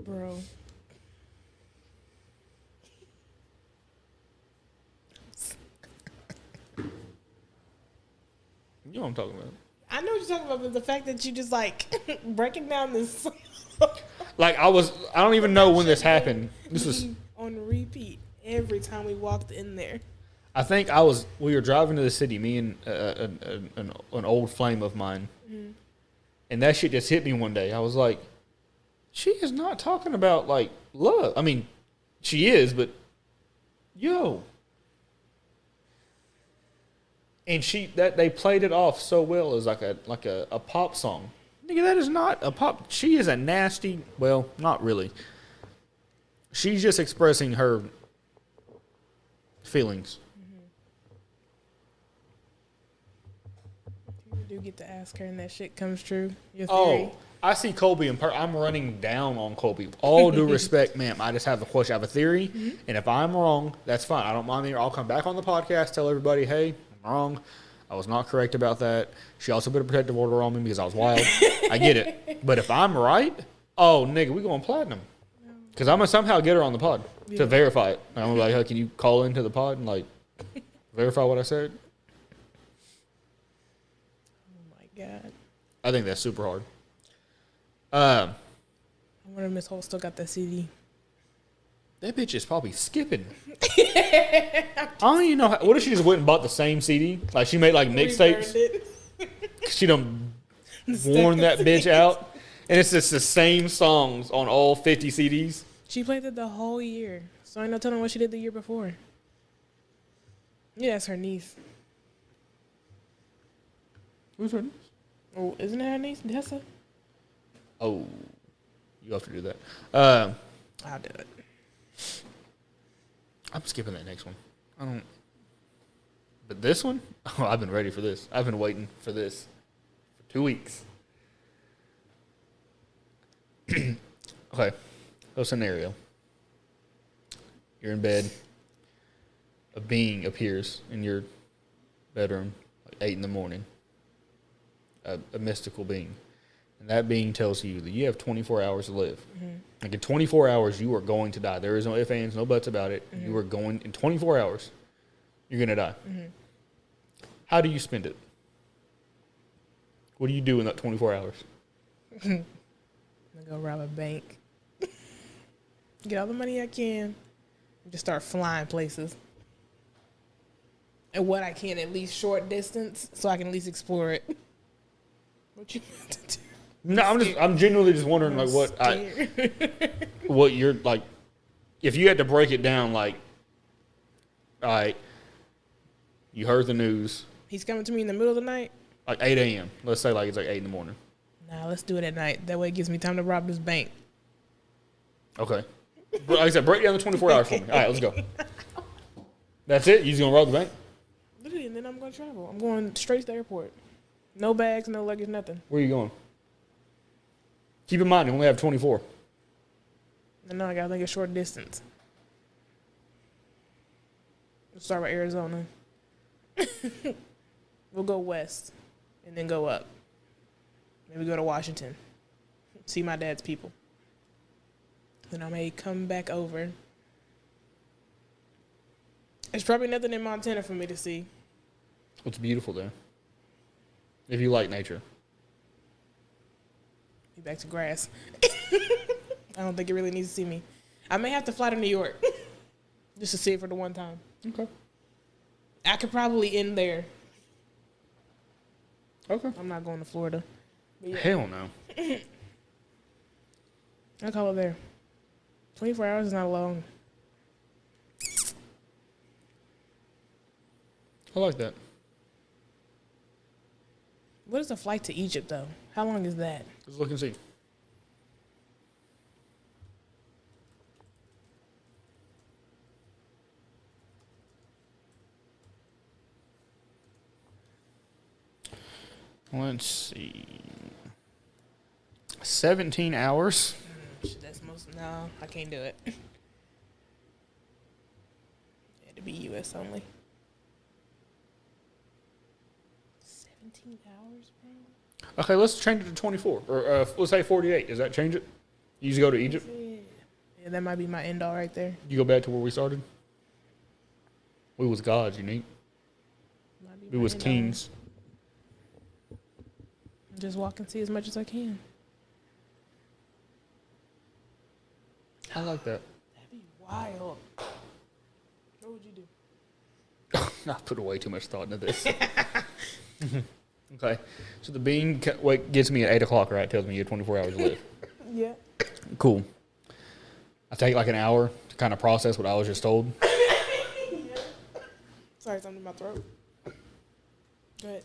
Bro. You know what I'm talking about. I know what you're talking about, but the fact that you just like breaking down this. Like I don't even know when this happened. This was on repeat every time we walked in there. I think we were driving to the city, me and an old flame of mine. Mm-hmm. And that shit just hit me one day. I was like, she is not talking about like love. I mean, she is, but yo. And they played it off so well as like a pop song. Nigga, that is not a pop. She is a nasty, well, not really. She's just expressing her feelings. You do get to ask her and that shit comes true. Your theory. Oh, I see Colbie in I'm running down on Colbie. All due respect, ma'am. I just have a question. I have a theory. Mm-hmm. And if I'm wrong, that's fine. I don't mind me. I'll come back on the podcast, tell everybody, hey, I'm wrong. I was not correct about that. She also put a protective order on me because I was wild. I get it. But if I'm right, oh, nigga, we going platinum. Because I'm going to somehow get her on the pod to verify it. I'm going to be like, hey, can you call into the pod and, like, verify what I said? Oh, my God. I think that's super hard. I wonder if Miss Holt still got that CD. That bitch is probably skipping. I don't even know. What if she just went and bought the same CD? Like, she made, like, mixtapes? She done worn that bitch out. And it's just the same songs on all 50 CDs. She played it the whole year. So I ain't no telling what she did the year before. Yeah, that's her niece. Who's her niece? Oh, isn't it her niece? Dessa? Oh, you have to do that. I'll do it. I'm skipping that next one. I don't. But this one? Oh, I've been ready for this. I've been waiting for this for 2 weeks. Okay. So scenario. You're in bed. A being appears in your bedroom, like 8 in the morning. A mystical being. And that being tells you that you have 24 hours to live. Mm-hmm. Like in 24 hours, you are going to die. There is no ifs, ands, no buts about it. Mm-hmm. You are going, in 24 hours, you're going to die. Mm-hmm. How do you spend it? What do you do in that 24 hours? I'm going to go rob a bank. Get all the money I can. And just start flying places. And what I can, at least short distance, so I can at least explore it. What you meant to do? No, I'm genuinely just wondering, like, what you're, like, if you had to break it down, like, all right, you heard the news. He's coming to me in the middle of the night? Like 8 a.m. Let's say, like, it's like 8 in the morning. Nah, let's do it at night. That way it gives me time to rob this bank. Okay. Like I said, break down the 24 hours for me. All right, let's go. That's it? You just going to rob the bank? Literally, and then I'm going to travel. I'm going straight to the airport. No bags, no luggage, nothing. Where are you going? Keep in mind, you only have 24. No, I got to think a short distance. We'll start with Arizona. We'll go west and then go up. Maybe go to Washington. See my dad's people. Then I may come back over. There's probably nothing in Montana for me to see. It's beautiful there. If you like nature. Be back to grass. I don't think it really needs to see me. I may have to fly to New York just to see it for the one time. Okay. I could probably end there. Okay. I'm not going to Florida. Yeah. Hell no. I'll call it there. 24 hours is not long. I like that. What is a flight to Egypt, though? How long is that? Let's look and see. Let's see. 17 hours. That's most. No, I can't do it. It'd be U.S. only. 17 hours, bro? Okay, let's change it to 24. Or let's say 48. Does that change it? You just go to Egypt? Yeah, that might be my end all right there. You go back to where we started? We was gods, unique. We was kings. Just walk and see as much as I can. I like that. That'd be wild. What would you do? I put way too much thought into this. Okay. So the bean gets me at 8 o'clock, right? Tells me you have 24 hours to live. Yeah. Cool. I take like an hour to kind of process what I was just told. Sorry, something in my throat. Go ahead.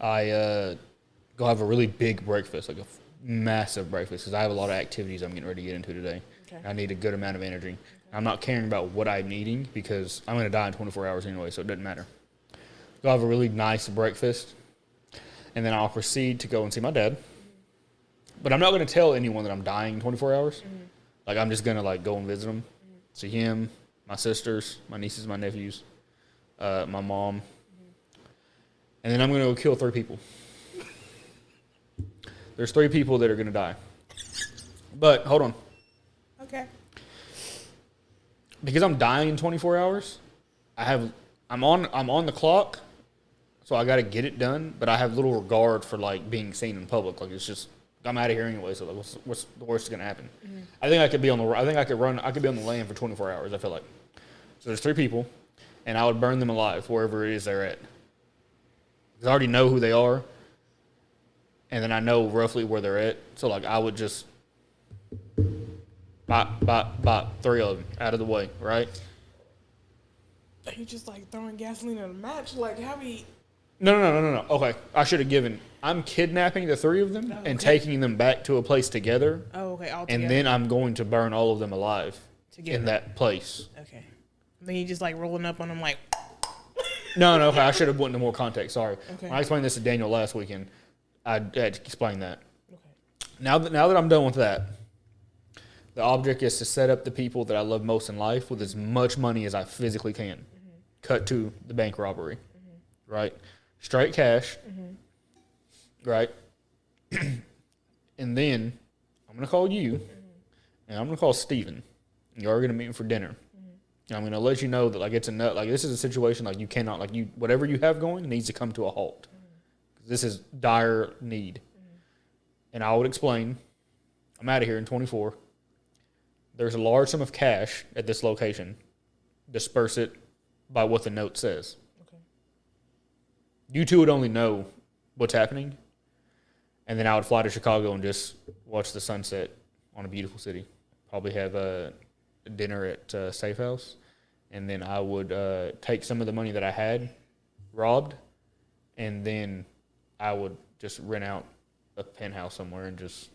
I go have a really big breakfast, like a massive breakfast, because I have a lot of activities I'm getting ready to get into today. Okay. I need a good amount of energy. Okay. I'm not caring about what I'm eating because I'm going to die in 24 hours anyway, so it doesn't matter. Go have a really nice breakfast, and then I'll proceed to go and see my dad. But I'm not going to tell anyone that I'm dying in 24 hours. Mm-hmm. Like, I'm just going to, like, go and visit him, see him, my sisters, my nieces, my nephews, my mom. And then I'm going to go kill 3 people. There's 3 people that are going to die. But, hold on. Okay. Because I'm dying in 24 hours, I'm on the clock, so I got to get it done, but I have little regard for, like, being seen in public. Like, it's just, I'm out of here anyway, so, like, what's the worst that's going to happen? Mm-hmm. I think I could be on the land for 24 hours, I feel like. So there's 3 people, and I would burn them alive wherever it is they're at. Because I already know who they are, and then I know roughly where they're at. So, like, I would just bop 3 of them out of the way, right? Are you just, like, throwing gasoline in a match? Like, how we... No. Okay, I should have given... I'm kidnapping the 3 of them and taking them back to a place together. Oh, okay, all together. And then I'm going to burn all of them alive in that place. Okay. Then you just, like, rolling up on them, like... No, okay, I should have went into more context, sorry. Okay. When I explained this to Daniel last weekend, I had to explain that. Okay. Now that I'm done with that, the object is to set up the people that I love most in life with as much money as I physically can. Mm-hmm. Cut to the bank robbery, right? Straight cash, right? And then I'm going to call you, and I'm going to call Steven. You're going to meet me for dinner. And I'm going to let you know that, like, it's enough. Like, this is a situation, like, you cannot, like, whatever you have going needs to come to a halt. This is dire need. And I would explain, I'm out of here in 24. There's a large sum of cash at this location. Disperse it by what the note says. Okay. You 2 would only know what's happening. And then I would fly to Chicago and just watch the sunset on a beautiful city. Probably have a dinner at Safe House. And then I would take some of the money that I had robbed, and then I would just rent out a penthouse somewhere and just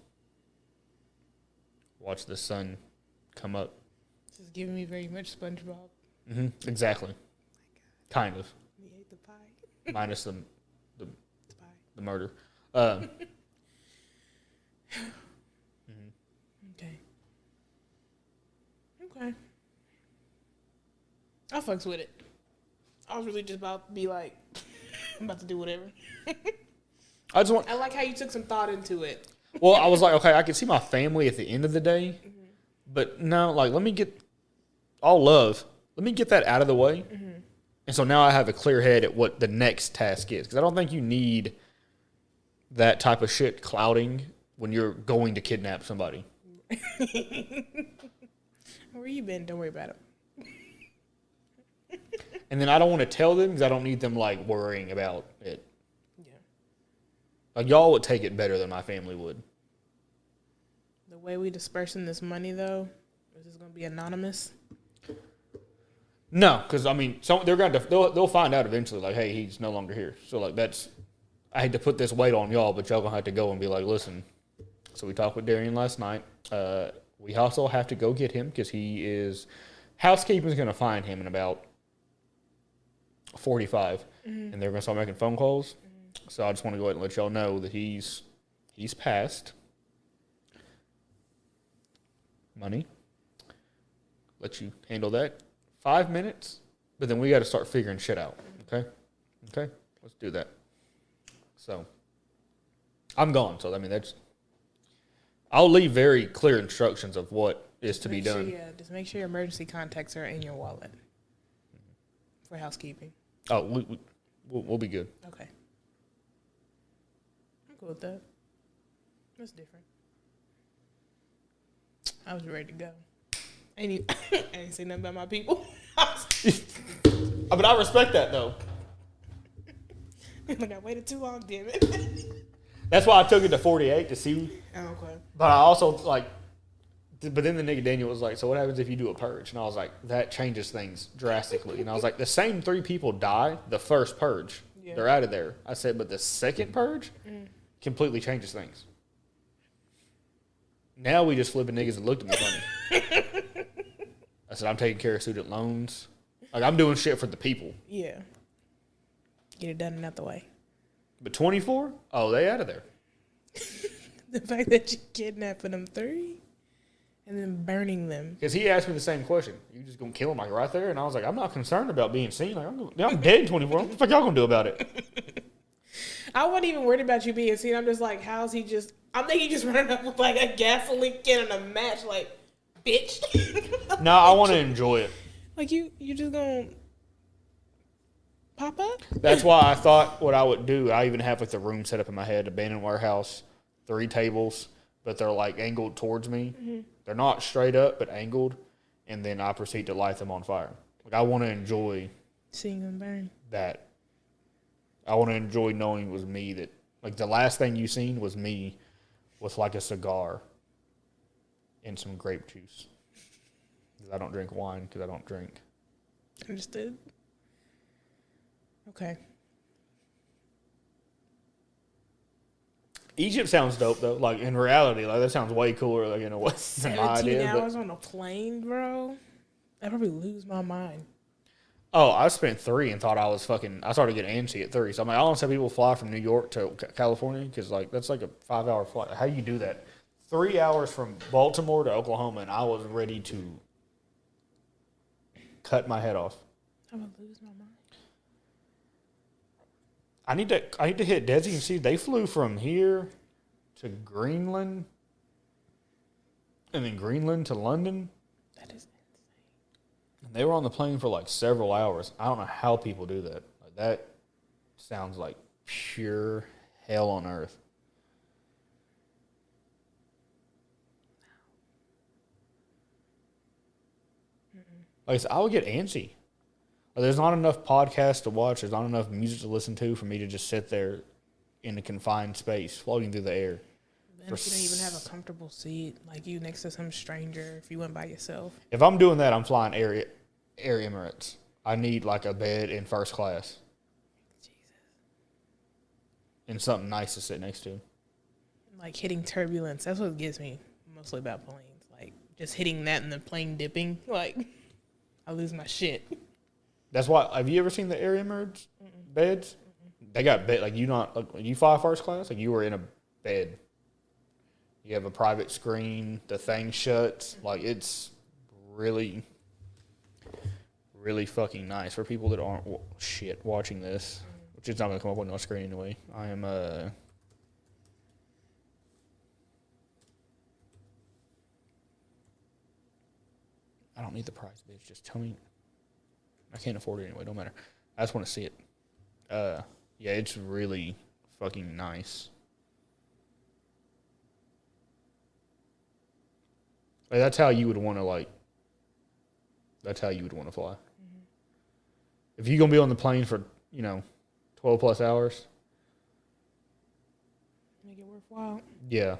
watch the sun come up. This is giving me very much SpongeBob. Exactly. Kind of. We ate the pie. Minus the Pie. the murder. Okay. Okay. I fucks with it. I was really just about to be like, I'm about to do whatever. I just want. I like how you took some thought into it. Well, I was like, okay, I can see my family at the end of the day, but no, like, let me get all love. Let me get that out of the way, and so now I have a clear head at what the next task is, because I don't think you need that type of shit clouding when you're going to kidnap somebody. Where you been? Don't worry about it. And then I don't want to tell them because I don't need them like worrying about it. Yeah. Like y'all would take it better than my family would. The way we dispersing this money, though, is this going to be anonymous? No, because I mean, they'll find out eventually. Like, hey, he's no longer here. So like that's, I hate to put this weight on y'all, but y'all gonna have to go and be like, listen. So we talked with Darion last night. We also have to go get him because housekeeping's gonna find him in about 45, and they're gonna start making phone calls. So I just want to go ahead and let y'all know that he's passed. Money. Let you handle that. 5 minutes, but then we got to start figuring shit out. Okay, let's do that. So I'm gone. So I mean, I'll leave very clear instructions of what is to be done. Just make sure your emergency contacts are in your wallet for housekeeping. Oh, we'll be good. Okay. I'm cool with that. That's different. I was ready to go. I ain't say nothing about my people. But I respect that though. Like I waited too long, damn it. That's why I took it to 48 to see. Oh, okay. But I also like. But then the nigga Daniel was like, so what happens if you do a purge? And I was like, that changes things drastically. And I was like, the same 3 people die the first purge. Yeah. They're out of there. I said, but the second purge completely changes things. Now we just flipping niggas that looked at me funny. I said, I'm taking care of student loans. Like, I'm doing shit for the people. Yeah. Get it done and out the way. But 24? Oh, they out of there. The fact that you kidnapping them 3 and then burning them. Because he asked me the same question. You just going to kill him like right there? And I was like, I'm not concerned about being seen. Like, I'm dead in 24. What the fuck y'all going to do about it? I wasn't even worried about you being seen. I'm just like, how's he just... I'm thinking he just running up with like a gasoline can and a match, like, bitch. No, I want to enjoy it. Like, you just gonna pop up? That's why I thought what I would do, I even have like the room set up in my head, abandoned warehouse, 3 tables, but they're like angled towards me. Mm-hmm. They're not straight up, but angled. And then I proceed to light them on fire. Like, I want to enjoy seeing them burn. That. I want to enjoy knowing it was me that, like, the last thing you seen was me with like a cigar and some grape juice. I don't drink wine because I don't drink. Understood. Okay. Egypt sounds dope though. Like in reality, like that sounds way cooler. Like in a way, than my idea. 17 hours on a plane, bro. I'd probably lose my mind. Oh, I spent 3 and thought I was fucking. I started getting antsy at 3. So I'm like, I don't see people fly from New York to California because like that's like a 5-hour flight. How do you do that? 3 hours from Baltimore to Oklahoma, and I was ready to cut my head off. I would lose my mind. I need to hit Desi and see. They flew from here to Greenland, and then Greenland to London. That is insane. And they were on the plane for like several hours. I don't know how people do that. Like, that sounds like pure hell on earth. Like I said, I would get antsy. Like, there's not enough podcasts to watch. There's not enough music to listen to for me to just sit there in a confined space, floating through the air. Then if you don't even have a comfortable seat, like you next to some stranger, if you went by yourself. If I'm doing that, I'm flying Air Emirates. I need like a bed in first class. Jesus. And something nice to sit next to. Like hitting turbulence. That's what gets me mostly about planes. Like just hitting that and the plane dipping, like, I lose my shit. That's why. Have you ever seen the Air Emirates beds? They got bed like you fly first class, like you were in a bed. You have a private screen. The thing shuts. Like it's really, really fucking nice for people that aren't watching this, which is not gonna come up on our screen anyway. I am I don't need the price, bitch. Just tell me. I can't afford it anyway. Don't matter. I just want to see it. Yeah, it's really fucking nice. Like, that's how you would want to That's how you would want to fly. Mm-hmm. If you're gonna be on the plane for 12 plus hours, make it worthwhile. Yeah,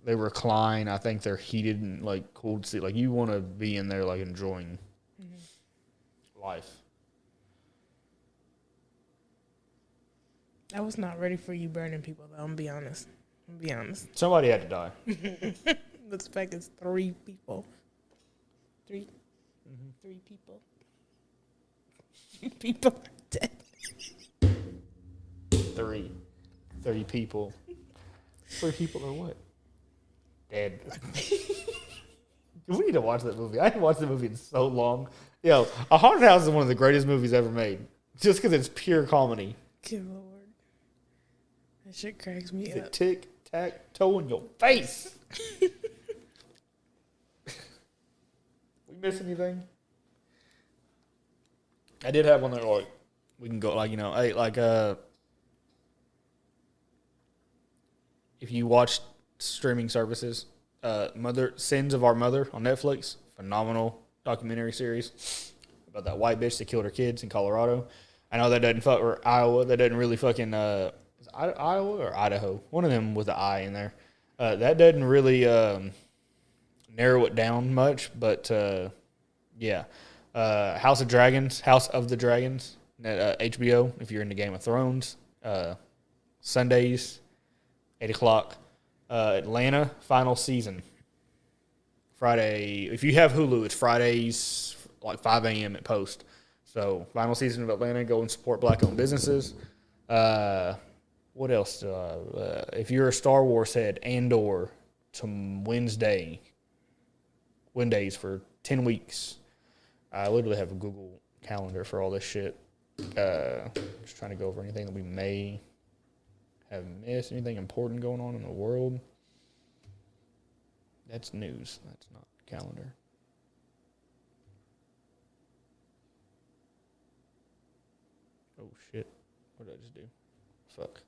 they recline. I think they're heated and like cooled seat. Like you want to be in there like enjoying life. I was not ready for you burning people, though. I'm gonna be honest. Somebody had to die. The fact it's 3 people. 3 people. 3 people are dead. 30 people. 3 people are what? Dead. We need to watch that movie. I haven't watched that movie in so long. Yo, A Haunted House is one of the greatest movies ever made. Just because it's pure comedy. Good Lord. That shit cracks me up. Tic-tac-toe in your face. We miss anything? I did have one that like we can go if you watch streaming services, Sins of Our Mother on Netflix, phenomenal documentary series about that white bitch that killed her kids in Colorado. I know that doesn't fuck or Iowa. That doesn't really fucking is it Iowa or Idaho. One of them with the I in there. That doesn't really narrow it down much, but yeah. House of the Dragons, HBO. If you're into Game of Thrones, Sundays, 8:00. Atlanta final season. Friday. If you have Hulu, it's Fridays like 5 a.m. at post. So final season of Atlanta. Go and support black-owned businesses. What else? If you're a Star Wars head, Andor to Wednesdays for 10 weeks. I literally have a Google Calendar for all this shit. Just trying to go over anything that we may have missed. Anything important going on in the world. That's news. That's not calendar. Oh, shit. What did I just do? Fuck.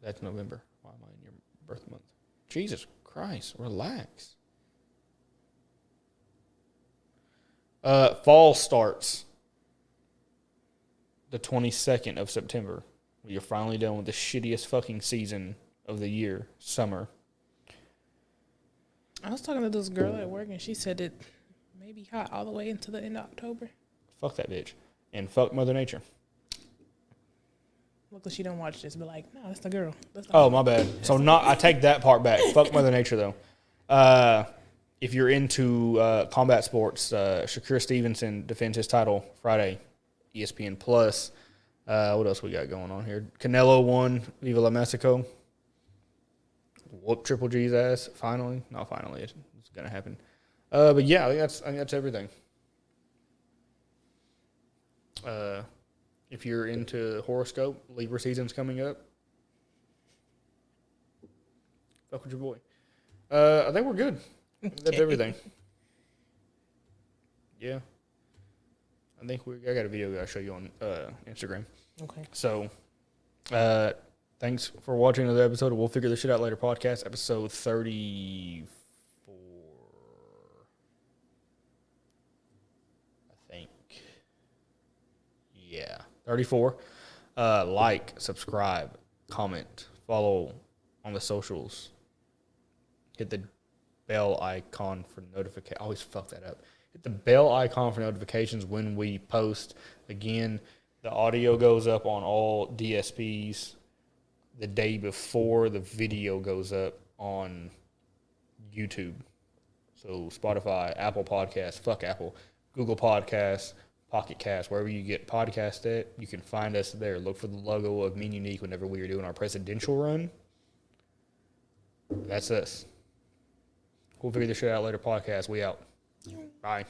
That's November. Why am I in your birth month? Jesus Christ. Relax. Fall starts the 22nd of September. You're finally done with the shittiest fucking season of the year, summer. I was talking to this girl at work, and she said it may be hot all the way into the end of October. Fuck that bitch. And fuck Mother Nature. Luckily, she don't watch this, but like, no, that's the girl. My bad. So I take that part back. Fuck Mother Nature, though. If you're into combat sports, Shakur Stevenson defends his title Friday, ESPN Plus. What else we got going on here? Canelo won Viva La Mexico. Whoop Triple G's ass. Finally. Not finally. It's going to happen. But yeah, I think that's everything. If you're into horoscope, Libra season's coming up. Fuck with your boy. I think we're good. That's everything. Yeah. I think I got a video I gotta show you on Instagram. Okay. So, thanks for watching another episode of We'll Figure This Shit Out Later podcast, episode 34. I think. Yeah, 34. Like, subscribe, comment, follow on the socials. Hit the bell icon for notifications. I always fuck that up. Hit the bell icon for notifications when we post. Again, the audio goes up on all DSPs the day before the video goes up on YouTube. So Spotify, Apple Podcasts, fuck Apple, Google Podcasts, Pocket Cast, wherever you get podcasts at, you can find us there. Look for the logo of Mean Unique whenever we are doing our presidential run. That's us. We'll figure this shit out later. Podcast. We out. Bye.